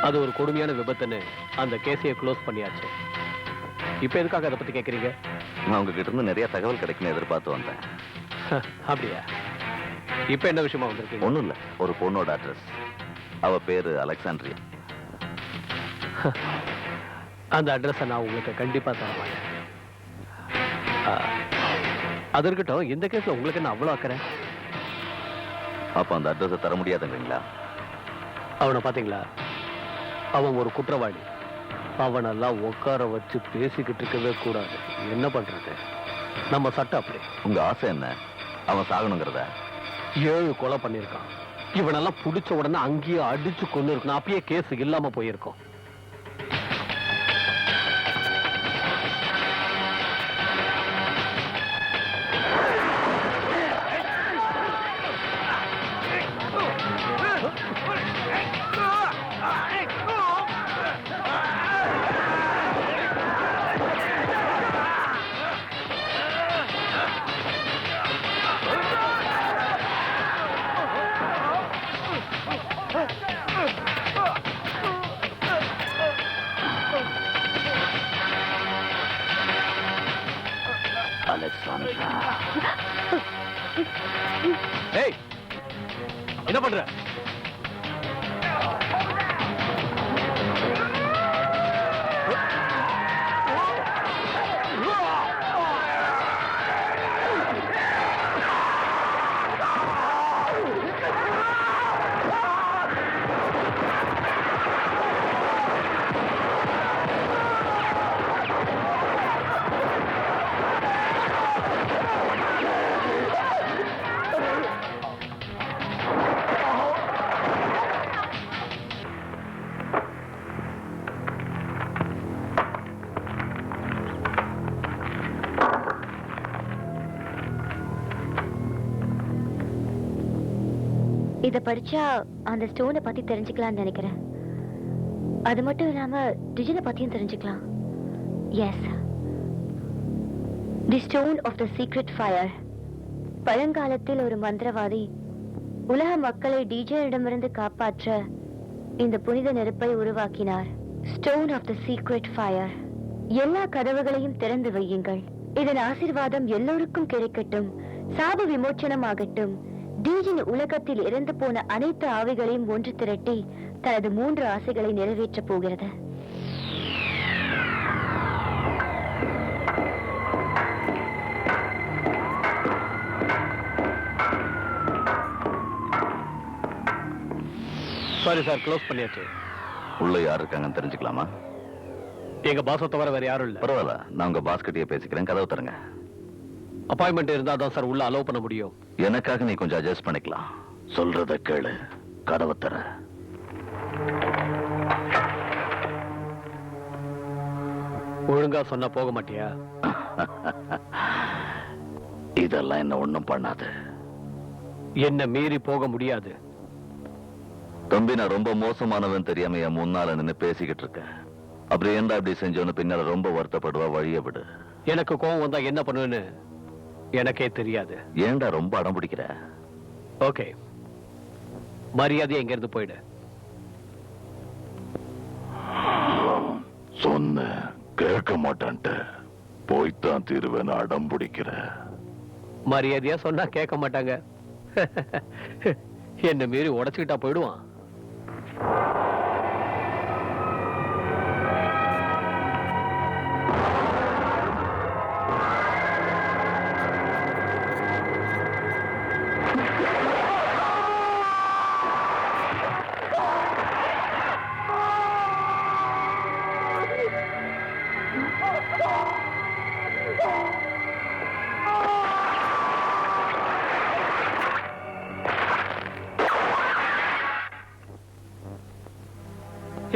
அது ஒரு கொடுமையான விபத்துன்னு அந்த கேஸையை க்ளோஸ் பண்ணியாச்சு. இப்ப எதுக்காக அதை பத்தி கேக்குறீங்க? நான் உங்ககிட்ட இருந்து நிறைய தகவல் கிடைக்குன்னு எதிர்பார்த்து வந்தேன். அப்படியா? இப்ப என்ன விஷயமா வந்திருக்கீங்க? ஒண்ணும் இல்ல, ஒரு பொண்ணோட அட்ரஸ். அவ பேரு அலெக்சாண்ட்ரியா. அந்த அட்ரஸை நான் உங்களுக்கு கண்டிப்பா தருவேன். அது இருக்கட்டும், இந்த கேஸ்ல உங்களுக்கு என்ன அவ்வளவு அக்கறை? அப்ப அந்த அட்ரஸை தர முடியாதுங்களா? அவனை பாத்தீங்களா? அவன் ஒரு குற்றவாளி. அவனெல்லாம் உட்கார வச்சு பேசிக்கிட்டு இருக்கவே கூடாது. என்ன பண்றது, நம்ம சட்டம் அப்படி. உங்க ஆசை என்ன? அவன் சாகணுங்கிறத? 7 கொலை பண்ணிருக்கான். இவனெல்லாம் புடிச்ச உடனே அங்கேயே அடிச்சு கொண்டு இருக்கணும். அப்பயே கேஸ் இல்லாம போயிருக்கோம். அலெக்சாண்ட்ரா. ஏய், என்ன பண்ற? இத படிச்சா அந்த ஸ்டோனை பத்தி தெரிஞ்சுக்கலாம்னு நினைக்கிறேன். அது மட்டும் இல்லாம டிஜனை பத்தியும் தெரிஞ்சுக்கலாம். Yes, the stone of the secret fire. பழங்காலத்தில் ஒரு மந்திரவாதி உலக மக்களை டிஜேயிடமிருந்து காப்பாற்ற இந்த புனித நெருப்பை உருவாக்கினார். Stone of the secret fire. எல்லா கதவுகளையும் திறந்து வையுங்கள். இதன் ஆசீர்வாதம் எல்லோருக்கும் கிடைக்கட்டும். சாப விமோச்சனம் ஆகட்டும். டீயின் உலகத்தில் இறந்து போன அனைத்து ஆவிகளையும் ஒன்று திரட்டி தனது 3 ஆசைகளை நிறைவேற்றப் போகிறது. சாரி சார், க்ளோஸ் பண்ணியாச்சு. உள்ள யார் இருக்காங்கன்னு தெரிஞ்சுக்கலாமா? எங்க பாஸை தவிர வேற யாரும் இல்ல. பரவாயில்ல, நான் உங்க பாஸ் கிட்டயே பேசிக்கிறேன். கதவு தருங்க. அப்பாயின்மெண்ட் இருந்தா தான் சார் உள்ள அலோவ் பண்ண முடியும். எனக்காக நீ கொஞ்சம் அட்ஜஸ்ட் பண்ணிக்கலாம். சொல்றத கேளு, கதவை தர. ஒழுங்கா சொன்னா போக மாட்டியா? இதெல்லாம் என்ன ஒண்ணும் பண்ணாது. என்ன மீறி போக முடியாது. தம்பி, நான் ரொம்ப மோசமானவன் தெரியாம என் முன்னால நின்னு பேசிக்கிட்டு இருக்கேன். அப்படி ஏன்டா அப்படி செஞ்சோன்னு பின்னால ரொம்ப வருத்தப்படுவா. வழிய விடு. எனக்கு கோவம் வந்தா என்ன பண்ணுவேன்னு எனக்கே தெரியாது. ஏன்டா ரொம்ப அடம் பிடிக்கிற? ஓகே, மரியாதையா இங்க இருந்து போயிடு. சொன்ன கேட்க மாட்டேன்ட்டு போய்த்தான் தீருவேன் அடம் பிடிக்கிற. மரியாதையா சொன்னா கேட்க மாட்டாங்க. என்ன மீறி உடைச்சுக்கிட்டா போயிடுவான்.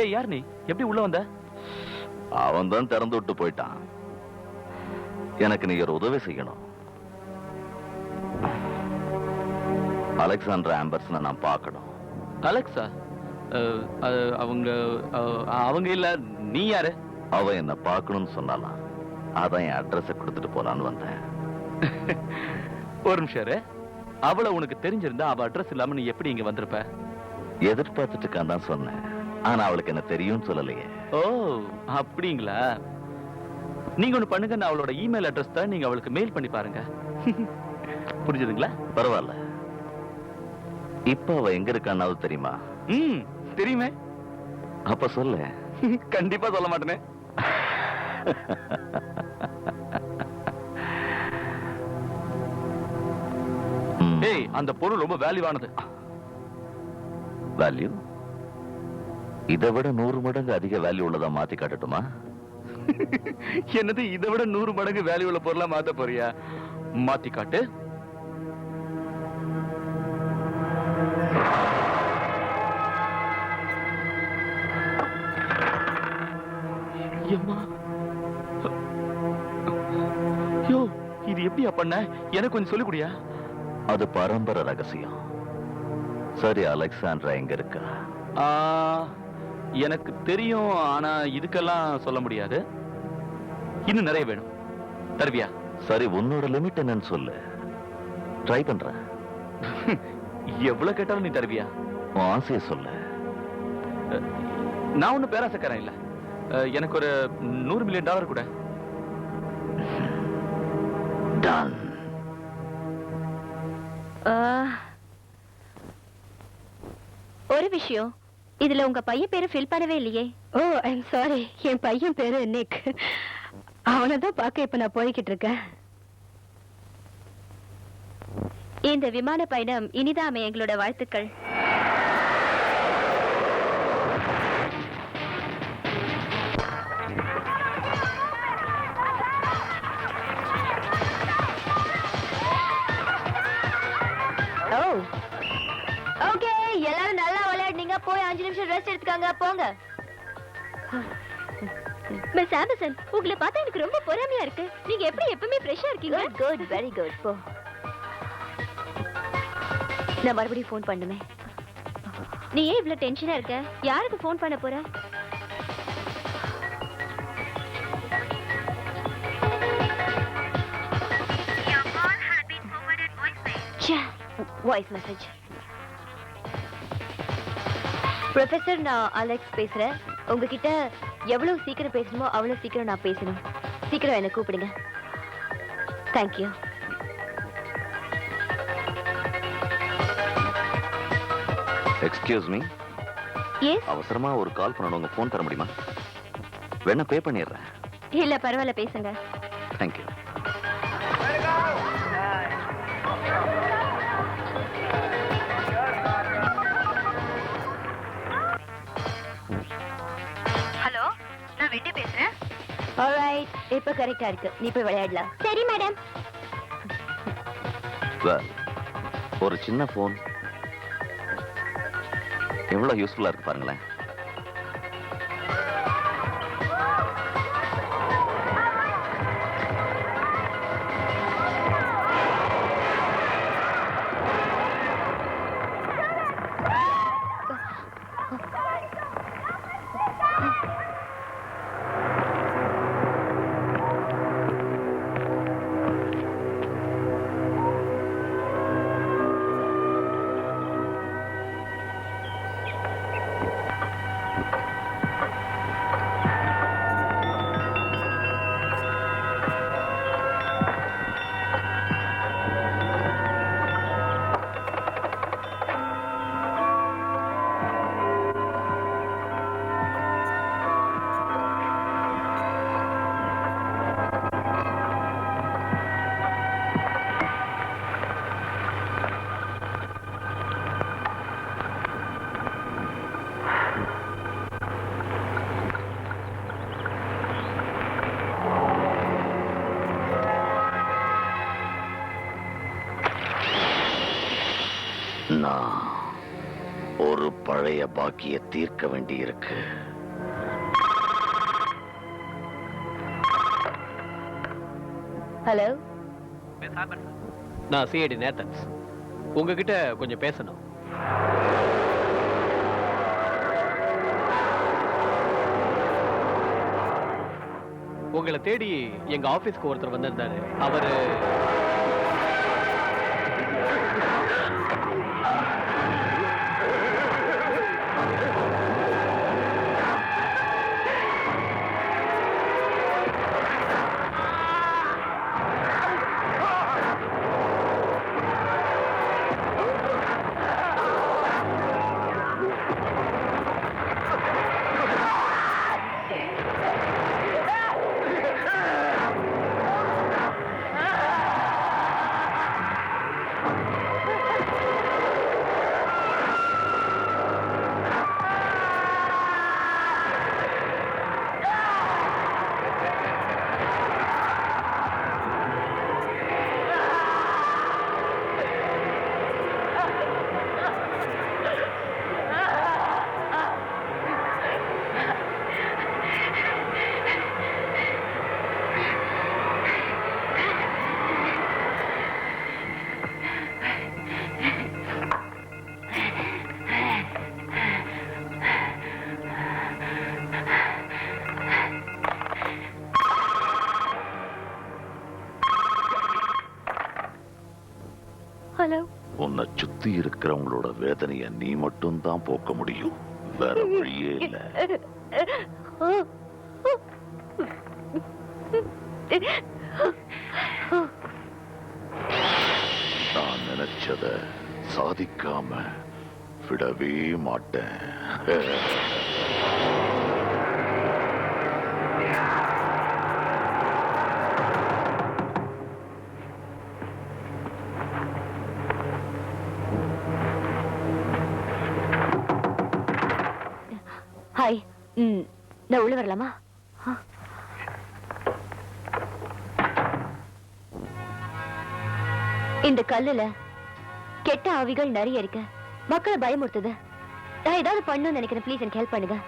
ஏய், யார் நீ? எப்படி உள்ள வந்த? அவன் தான் திறந்து விட்டு போயிட்டான். எனக்கு நீ ஒரு உதவி செய்யணும். அலெக்சாண்டர் ஆம்பர்ஸ் நான் பார்க்கணும். அலெக்ஸா? அவங்க இல்ல. நீ யாரு? அவ என்ன பார்க்கணும்னு சொன்னாலாம். அதான் என் அட்ரஸ கொடுத்துட்டு போலான்னு வந்தேன். ஒரு நிமிஷம் இரு. அவளை உனக்கு தெரிஞ்சிருந்தா அவ அட்ரஸ் இல்லாம நீ எப்படி இங்க வந்திருப்ப? எதிர்பார்த்துட்டு இருக்கான் தான் சொன்னேன். ஆனா அவளுக்கு என்ன தெரியும் சொல்லலையே. ஓ, அப்படிங்களா? நீங்க ஒண்ணு பண்ணுங்க, நான் அவளோட இமெயில் அட்ரஸ் தான், நீங்க அவளுக்கு மெயில் பண்ணி பாருங்க. புரிஞ்சுதுங்களா? பரவாயில்ல. இப்ப அவ எங்க இருக்கான்னாவது தெரியுமா? தெரியுமே. அப்ப சொல்லு. கண்டிப்பா சொல்ல மாட்டேனே. ஏய், அந்த பொருள் ரொம்ப வேல்யூவானது. வேல்யூ? இதை விட 100 மடங்கு அதிக வேல்யூ உள்ளதா மாத்தி காட்டட்டுமா? என்னது, இதை விட 100 மடங்கு வேல்யூ உள்ள பொருளா மாத்த போறியா? மாத்தி காட்டு. யோ, இது எப்படியா பண்ண? எனக்கு கொஞ்சம் சொல்லிக் குடியா. அது பரம்பரை ரகசியம். சரி, அலெக்சாண்ட்ரா எங்க இருக்கா? எனக்கு தெரியும், ஆனா இதுக்கெல்லாம் சொல்ல முடியாது. இன்னும் நிறைய வேணும். தருவியா? சரி, உன்னோட லிமிட் என்னன்னு சொல்லு. ட்ரை பண்றேன். எவ்வளவு கேட்டாலும் நீ தருவியா? உன் ஆசைய சொல்லு. நான் ஒன்னும் பேராசக்காரன் இல்ல. எனக்கு ஒரு $100 மில்லியன் கூட. டன். ஒரு விஷயம், இதுல உங்க பையன் பேரு ஃபில் பண்ணவே இல்லையே. ஓ, ஐம் சாரி. என் பையன் பேரு நிக். அவனதான் பார்க்க இப்ப நான் போய்கிட்டு இருக்கேன். இந்த விமான பயணம் இனிதான் அமைய எங்களோட வாழ்த்துக்கள். ஓகே, எல்லாரும் நல்லா விளையாடுனீங்க. போய் 5 நிமிஷம் ரெஸ்ட் எடுத்துக்காங்க. போங்க. மிஸ் ஆம்பர்சன், உங்களை பார்த்தா எனக்கு ரொம்ப பொறாமையா இருக்கு. நீங்க எப்படி எப்பவுமே ஃப்ரெஷ்ஷா இருக்கீங்க? Good, very good. போ. நான் மறுபடியும் ஃபோன் பண்ணுமே. நீ ஏன் இவ்வளவு டென்ஷனா இருக்க? யாருக்கு ஃபோன் பண்ண போற? Voice message. ப்ரொஃபசர், நான் அலெக்ஸ் பேசுறேன். உங்ககிட்ட எவ்வளவு சீக்கிரம் பேசணுமோ அவ்வளவு சீக்கிரம் நான் பேசணும். சீக்கிரம் என்ன கூப்பிடுங்க. தேங்க்யூ. Excuse me, yes. அவசரமா ஒரு கால் பண்ணணும், உங்க ஃபோன் தர முடியுமா? வேணா பே பண்ணிடுறேன். இல்ல பரவாயில்ல, பேசுங்க. தேங்க்யூ. ஹலோ, நான் வெட்டி பேசுறேன். ஆல்ரைட், இப்ப கரெக்டா இருக்கு. நீ போய் விளையாடலாம். சரி மேடம். ஒரு சின்ன ஃபோன் எவ்வளவு யூஸ்ஃபுல்லா இருக்கு பாருங்களேன். நான் ஒரு பழைய பாக்கிய தீர்க்க வேண்டியிருக்கு. ஹலோ, நான் சிஐடி நேத்தன்ஸ். உங்ககிட்ட கொஞ்சம் பேசணும். உங்களை தேடி எங்க ஆபீஸ்க்கு ஒருத்தர் வந்திருந்தாரு. அவரு ஹலோ. உன்னை சுத்தி இருக்கிறவங்களோட வேதனைய நீ மட்டும் தான் போக்க முடியும். வேற வழியே இல்ல. நான் நினைச்சத சாதிக்காம விடவே மாட்டேன். ஹாய், நான் உள்ள வரலாமா? இந்த கல்லுல கெட்ட ஆவிகள் நிறைய இருக்கு. மக்களை பயமுறுத்துது. நான் ஏதாவது பண்ணணும்னு நினைக்கிறேன். ப்ளீஸ் எனக்கு ஹெல்ப் பண்ணுங்க.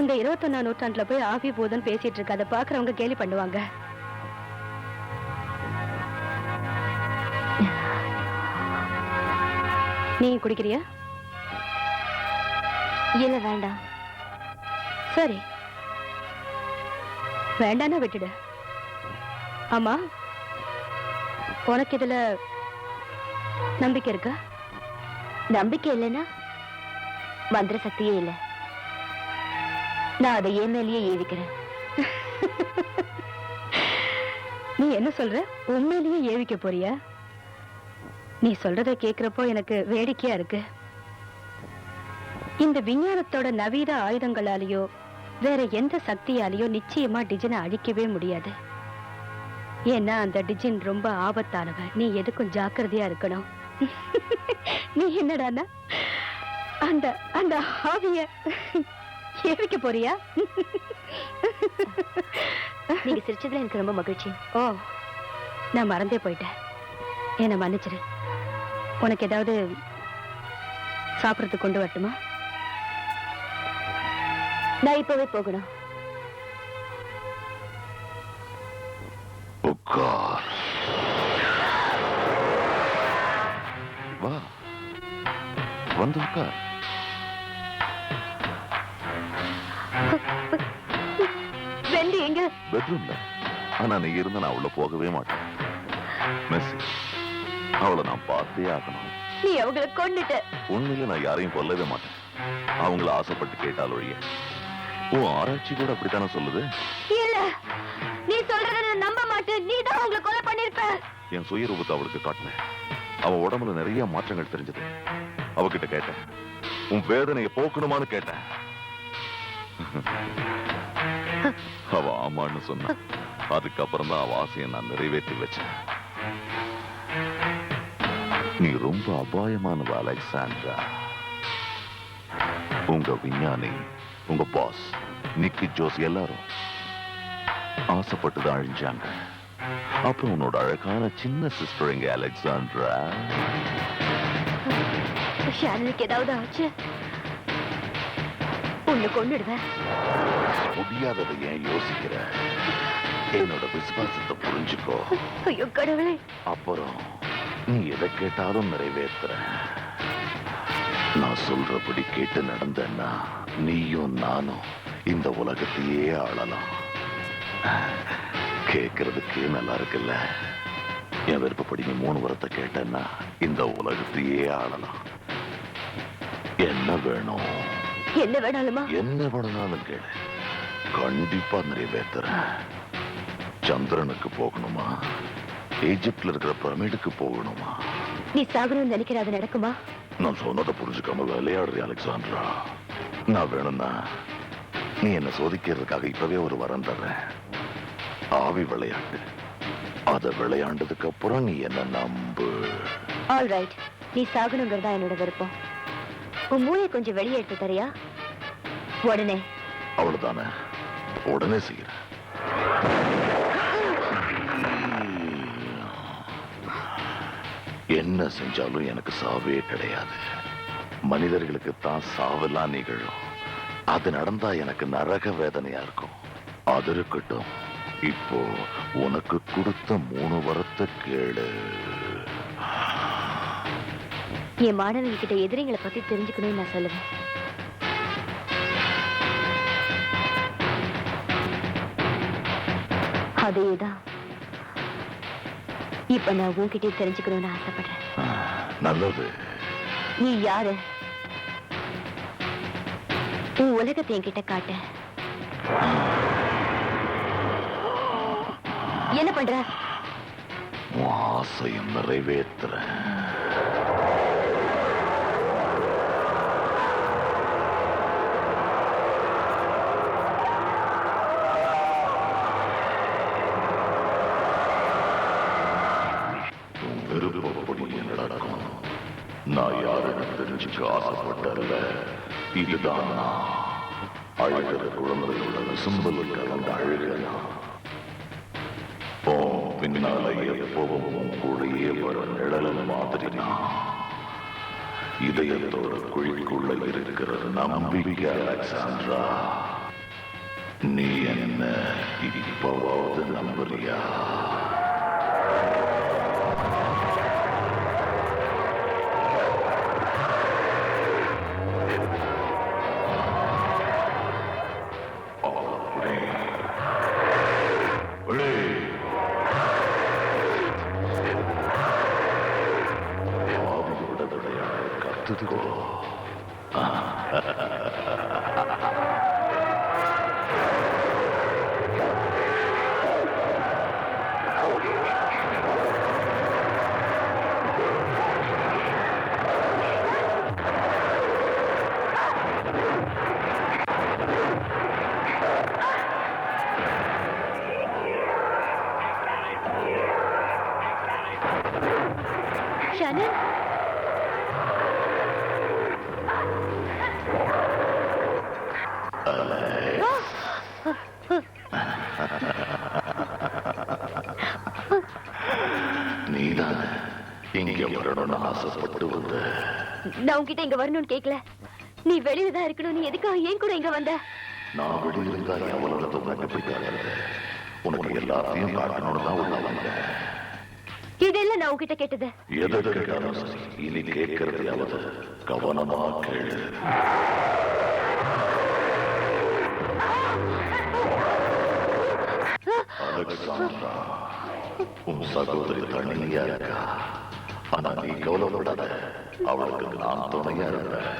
இந்த 21ஆம் நூற்றாண்டுல போய் ஆவி பூதம் பேசிட்டு இருக்கு. அதை பாக்குறவங்க கேலி பண்ணுவாங்க. நீ குடிக்கிறியா? இல்ல வேண்டாம். சரி, வேண்டானா விட்டுடு. ஆமா, உனக்கு இதுல நம்பிக்கை இருக்கா? நம்பிக்கை இல்லைன்னா மந்திர சக்தியே இல்லை. நான் அதை என் மேலேயே ஏவிக்கிறேன். நீ என்ன சொல்ற? உண்மையிலேயே ஏவிக்க போறியா? நீ சொல்றத கேக்குறப்போ எனக்கு வேடிக்கையா இருக்கு. இந்த விஞ்ஞானத்தோட நவீன ஆயுதங்களாலேயோ வேற எந்த சக்தியாலேயோ நிச்சயமா டிஜினை அழிக்கவே முடியாது. ஏன்னா அந்த டிஜின் ரொம்ப ஆபத்தானவ. நீ எதுக்கும் ஜாக்கிரதையா இருக்கணும். நீ என்னடானா அந்த அந்த ஆவிய ஏவிக்க போறியா? நீங்க சிரிச்சதுல எனக்கு ரொம்ப மகிழ்ச்சி. ஓ, நான் மறந்தே போயிட்டேன். என்ன மன்னிச்சிரு. உனக்கு ஏதாவது சாப்பிடறதுக்கு கொண்டு வரட்டுமா? நான் இப்பவே போகணும். உட்கார். வா, வந்து உட்கார். வெண்டி எங்க? பெட்ரூம்ல. ஆனா நீ இருந்தா நான் உள்ள போகவே மாட்டேன். மெஸ்ஸி, அவளை நான் பார்த்தே ஆகணும். நீ அவங்கள கொன்னுட்ட. உண்மையில நான் யாரையும் கொல்லவே மாட்டேன். அவங்கள ஆசைப்பட்டு கேட்டால் ஒழிய. உன் ஆராய்ச்சி கூட அப்படித்தானே சொல்லுது. இல்ல, நீ சொல்றத நான் நம்ப மாட்டேன். நீ தான் அவங்கள கொலை பண்ணிருப்ப. என் சுயரூபத்தை அவளுக்கு காட்டினேன். அவ உடம்புல நிறைய மாற்றங்கள் தெரிஞ்சது. அவகிட்ட கேட்டேன், உன் வேதனையை போக்கணுமான்னு கேட்டேன். அவ ஆமான்னு சொன்ன. அதுக்கப்புறம் தான் அவ ஆசையை நான் நிறைவேற்றி வச்சேன். நீ ரொம்ப அபாயமானவ அலெக்சாண்ட்ரா. உங்க விஞ்ஞானி, உங்க பாஸ் நிக்கி ஜோஸ் எல்லாரும் ஆசைப்பட்டுதான் அழிஞ்சாங்க. அப்புறம் உன்னோட அழகான சின்ன சிஸ்டர் எங்க அலெக்சாண்ட்ரா. ஷாலினிக்கு ஏதாவது ஆச்சு உன்னை கொன்னுடுவேன். முடியாததை ஏன் யோசிக்கிற? என்னோட விசுவாசத்தை புரிஞ்சுக்கோ. ஐயோ கடவுளே. அப்புறம் நீ எதை கேட்டாலும் நிறைவேற்றுற. நான் சொல்றபடி கேட்டு நடந்தேன்னா நீயும் நானும் இந்த உலகத்தையே ஆளலாம். கேட்கறதுக்கு நல்லா இருக்குல்ல? என் விருப்பப்படி நீ 3 வரத்தை கேட்டேன்னா இந்த உலகத்தையே ஆளலாம். என்ன வேணும்? என்ன வேணாலுமா? என்ன வேணும்னாலும் கேளு, கண்டிப்பா நிறைவேற்றுறேன். சந்திரனுக்கு போகணுமா? ஈஜிப்ட்ல இருக்கிற பிரமிடுக்கு போகணுமா? நீ சாகணும்னு நினைக்கிற அது நடக்குமா? நான் சொன்னதை புரிஞ்சுக்காம விளையாடுறிய அலெக்சாண்ட்ரா. நான் வேணும்னா நீ என்ன சோதிக்கிறதுக்காக இப்பவே ஒரு வரம் தர்றேன். ஆவி விளையாட்டு. அத விளையாண்டதுக்கு அப்புறம் நீ என்ன நம்பு. ஆல் ரைட், நீ சாகணுங்கிறதா என்னோட விருப்பம். உன் மூளையை கொஞ்சம் வெளியே எடுத்து தரியா? உடனே. அவ்வளவுதானே? உடனே செய்யறேன். என்ன செஞ்சாலும் எனக்கு சாவே கிடையாது. மனிதர்களுக்கு தான் சாவெல்லாம் நிகழும். அது நடந்தா எனக்கு நரக வேதனையா இருக்கும். அது இருக்கட்டும், இப்போ உனக்கு கொடுத்த 3 வரத்தை கேளு. என் மாணவங்க கிட்ட எதிரிங்களை பத்தி தெரிஞ்சுக்கணும்னு நான் சொல்லுவேன். அதேதான் இப்ப நான் உன்கிட்ட தெரிஞ்சுக்கணும்னு ஆசைப்படுறேன். நல்லது. நீ யாரு? உன் உலகத்தை என்கிட்ட காட்ட. என்ன பண்ற? உன் ஆசையை நிறைவேற்றுறேன். நடக்கும். நான் யாருன்னு தெரிஞ்சுக்க ஆசைப்பட்டல. இதுதான் நான். அழுகிற குழந்தையோட சிம்பல் கலந்த அழுகனா. பின்னால எப்பவும் கூடயே வர நிழல் மாதிரி நான். இதயத்தோட குழிக்குள்ள இருக்கிற நம்பிக்கை அலெக்சாண்ட்ரா. நீ என்ன இப்பவாவது நம்புறியா? இங்க வரணும்னு ஆசைப்பட்டு வந்த. நான் உன்கிட்ட இங்க வரணும்னு கேட்கல. நீ வெளியில தான் இருக்கணும். நீ எதுக்காக ஏன் கூட இங்க வந்த? நான் வெளியிருந்தா என் உலகத்தை உனக்கு பிடிக்காது. உனக்கு எல்லாத்தையும் காட்டணும்னு தான் உள்ள வந்தேன். இதெல்லாம் நான் உன்கிட்ட கேட்டது. எதை கேட்டாலும் சரி, இனி கேட்கறதையாவது கவனமா கேளு. அலெக்சாண்ட்ரா, உன் சகோதரி தனியா இருக்கா. ஆனா நீ கவலைப்படாத, அவளுக்கு நான் துணையா இருப்பேன்.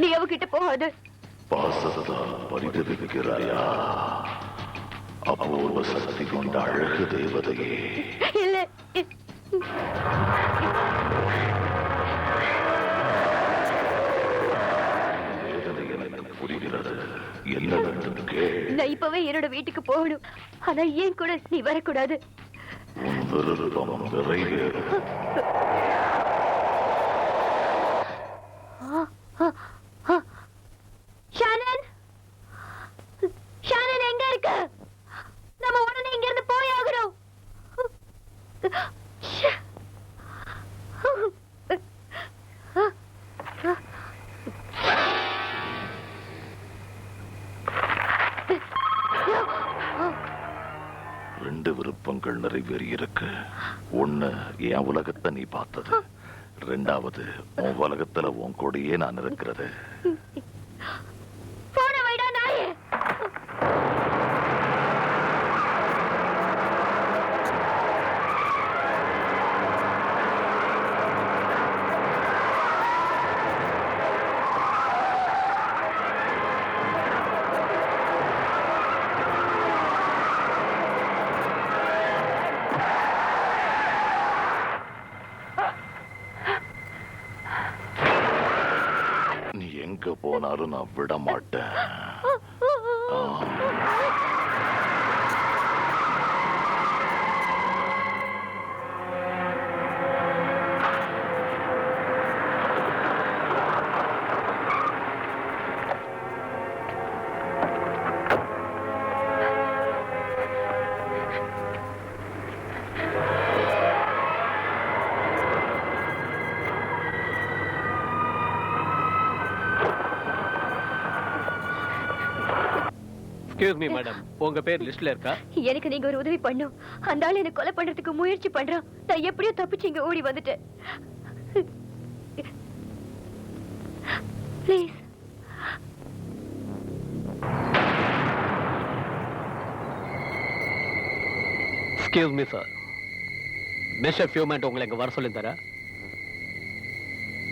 நீ அவகிட்ட போகாது. பாசத்தால் பரிதவிக்கிறாயா? அபூர்வ சக்தி கொண்ட அழகு தேவதையே. இல்ல. வேதனை எனக்கு புரிகிறது. என்ன வேண்டும் கேள். நான் இப்பவே என்னோட வீட்டுக்கு போகணும். ஆனா ஏன் கூட நீ வரக்கூடாது. உன் விருப்பம் நிறைவேறும். ஷானன், ஷானன் எங்க இருக்க? நம்ம உடனே இங்க இருந்து போய் ஆகணும். ரெண்டு விருப்பங்கள் நிறைவேறி இருக்கு. ஒண்ணு, என் உலகத்தை நீ பார்த்தது. ரெண்டாவது, உன் உலகத்துல உன் கூடயே நான் இருக்கிறது. போன வைடா நாயே. நீ எங்க போனாலும் நான் விட மாட்டேன். எக்ஸ்கியூஸ் மீ மேடம், உங்க பேர் லிஸ்ட்ல இருக்கா? எனக்கு நீங்க ஒரு உதவி பண்ணும். அந்த ஆள் என்ன கொலை பண்றதுக்கு முயற்சி பண்றான். நான் எப்படியோ தப்பிச்சு இங்க ஓடி வந்துட்டேன். Please. Excuse me sir, mister ஃபியூமெண்ட் உங்களை இங்க வர சொல்லி தர.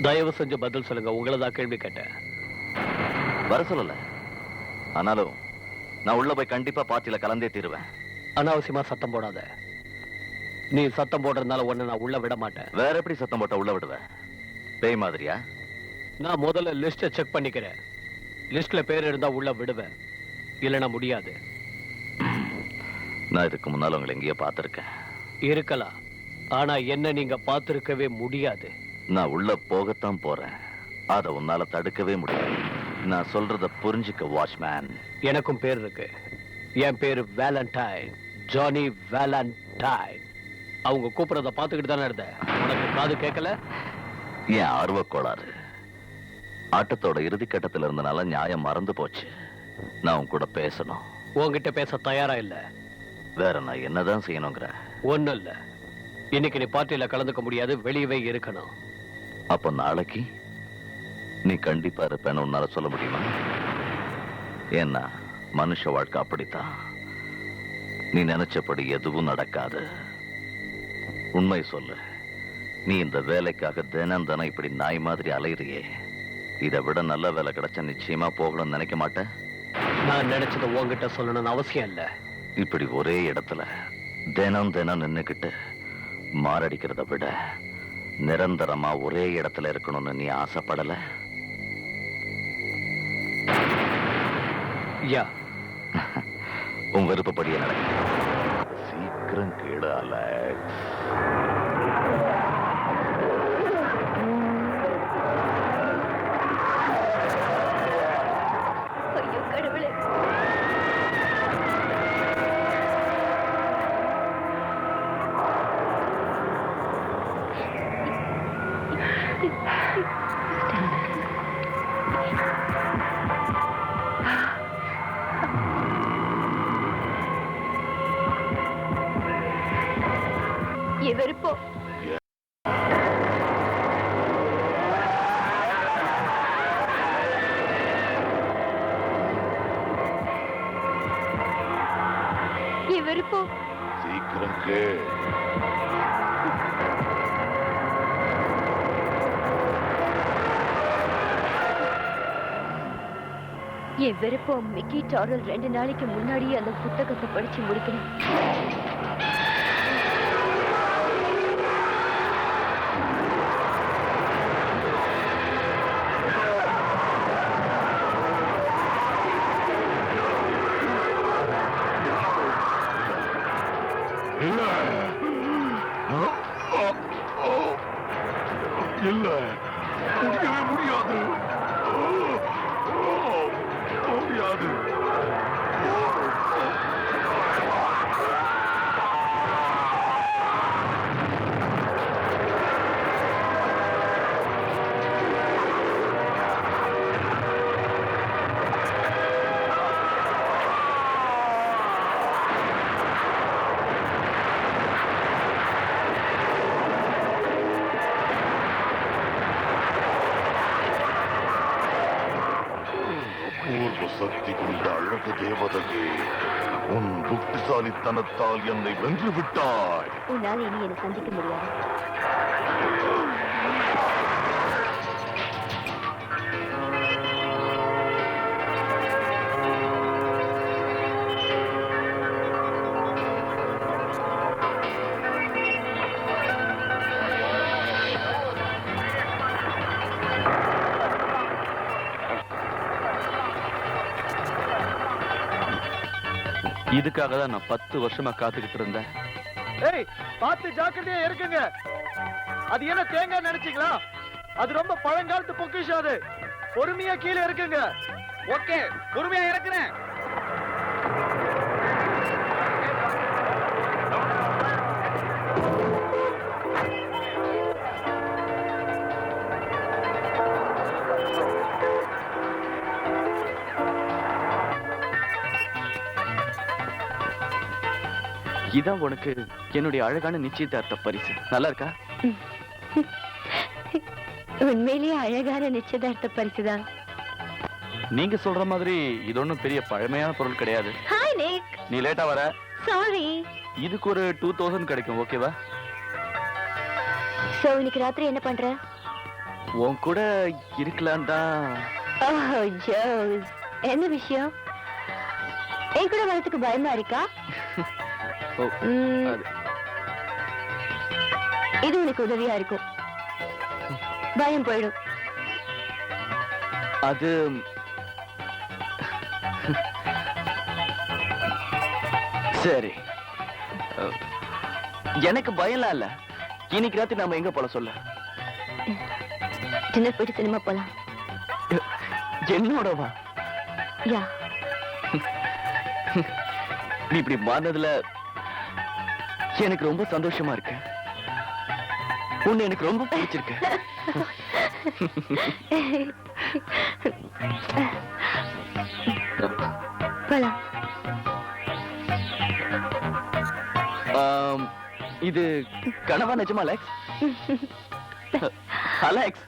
தயவு செஞ்சு பதில் சொல்லுங்க. உங்களை தான் கேள்வி கேட்டேன். வர சொல்லல. ஆனாலும் நான் உள்ள போய் கண்டிப்பா பார்ட்டியில கலந்தே தீருவேன். அனாவசியமா சத்தம் போடாத. நீ சத்தம் போடுறதுனால உன்னை நான் உள்ள விட மாட்டேன். வேற எப்படி சத்தம் போட்ட உள்ள விடுவேன்? பேய் மாதிரியா? நான் முதல்ல லிஸ்ட செக் பண்ணிக்கிறேன். லிஸ்ட்ல பேர் இருந்தா உள்ள விடுவேன், இல்லைன்னா முடியாது. நான் இதுக்கு முன்னால உங்களை எங்கேயோ பார்த்திருக்கேன். இருக்கலாம், ஆனா என்ன நீங்க பார்த்திருக்கவே முடியாது. நான் உள்ள போகத்தான் போறேன். அத உன்னால தடுக்கவே முடியாது. நான் சொல்றத புரிஞ்சுக்க வாட்ச்மேன். எனக்கும் பேர் இருக்கு. என் பேரு வேலண்டைன், ஜானி வேலண்டைன். அவங்க கூப்பிடுறத பார்த்துக்கிட்டு தானே இருந்த. உனக்கு காது கேட்கல? என் ஆர்வ கோளாறு. ஆட்டத்தோட இறுதி கட்டத்தில் இருந்தனால நியாயம் மறந்து போச்சு. நான் உன் கூட பேசணும். உன்கிட்ட பேச தயாரா இல்ல. வேற நான் என்னதான் செய்யணுங்கிற? ஒண்ணும் இல்ல. இன்னைக்கு நீ பார்ட்டியில கலந்துக்க முடியாது, வெளியவே இருக்கணும். அப்ப நாளைக்கு நீ கண்டிப்பா இருப்பேன்னு உன்னால சொல்ல முடியுமா? ஏன்னா மனுஷ வாழ்க்கை அப்படித்தான். நீ நினைச்சபடி எதுவும் நடக்காது. உண்மை சொல்லு, நீ இந்த வேலைக்காக தினம் தினம் இப்படி நாய் மாதிரி அலையிறியே, இதை விட நல்ல வேலை கிடைச்சா நிச்சயமா போகணும்னு நினைக்க மாட்டேன். நான் நினைச்சதை உன்கிட்ட சொல்லணும்னு அவசியம் இல்ல. இப்படி ஒரே இடத்துல தினம் தினம் நின்னுக்கிட்டு மாரடிக்கிறத விட நிரந்தரமா ஒரே இடத்துல இருக்கணும்னு நீ ஆசைப்படல? யா, உன் விருப்பப்படியே நடக்கும். சீக்கிரம் கேளு அலெக்ஸ். ஐயோ கடவுளே. என் விருப்பம். என் விருப்பம். சீக்கிரம் கேள். என் விருப்பம் மிக்கி டாரல் 2 நாளைக்கு முன்னாடியே அந்த புத்தகத்தை படிச்சு முடிக்கணும். இல்ல இல்ல முடியவே முடியாது. முடியாது. பூர்வ சக்தி கொண்ட அழகு தேவதையே, உன் புத்திசாலித்தனத்தால் என்னை வென்று விட்டாய். உன்னால் இனி என்னை சந்திக்க முடியாது. இதுக்காக தான் நான் 10 வருஷமா காத்துக்கிட்டு இருந்தேன். ஏய், பார்த்து ஜாக்கிரதையா இருக்குங்க. அது என்ன தேங்காய் நினைச்சீங்களா? அது ரொம்ப பழங்காலத்து பொக்கிஷம். அது பொறுமையா கீழே இருக்குங்க. ஓகே, பொறுமையா இறக்குறேன். இதான் உனக்கு என்னுடைய அழகான நிச்சயதார்த்த பரிசு. நல்லா இருக்கா? உண்மையிலேயே அழகான நிச்சயதார்த்த பரிசுதான். நீங்க சொல்ற மாதிரி இது ஒண்ணும் பெரிய பழமையான பொருள் கிடையாது. ஹாய் நிக். நீ லேட்டா வர. சாரி. இதுக்கு ஒரு 2000 கிடைக்கும். ஓகேவா? சோ இன்னைக்கு ராத்திரி என்ன பண்ற? உன் கூட இருக்கலாம் தான். ஓ ஜோஸ், என்ன விஷயம்? என் கூட வரதுக்கு பயமா இருக்கா? ஓ, ம், அது- இது உனக்கு உதவியா இருக்கும். பயம் போயிடும். அது சரி. எனக்கு பயம்லாம் இல்ல. இன்னைக்கு ராத்திரி நாம எங்க போல சொல்ல? டின்னர் போயிட்டு சினிமா போலாம். என்னோடவா? யா. நீ இப்படி மாறினதுல எனக்கு ரொம்ப சந்தோஷமா இருக்கு. உன்னை எனக்கு ரொம்ப பிடிச்சிருக்கு. போலாம். இது கனவா நிஜமா அலெக்ஸ்? அலெக்ஸ்,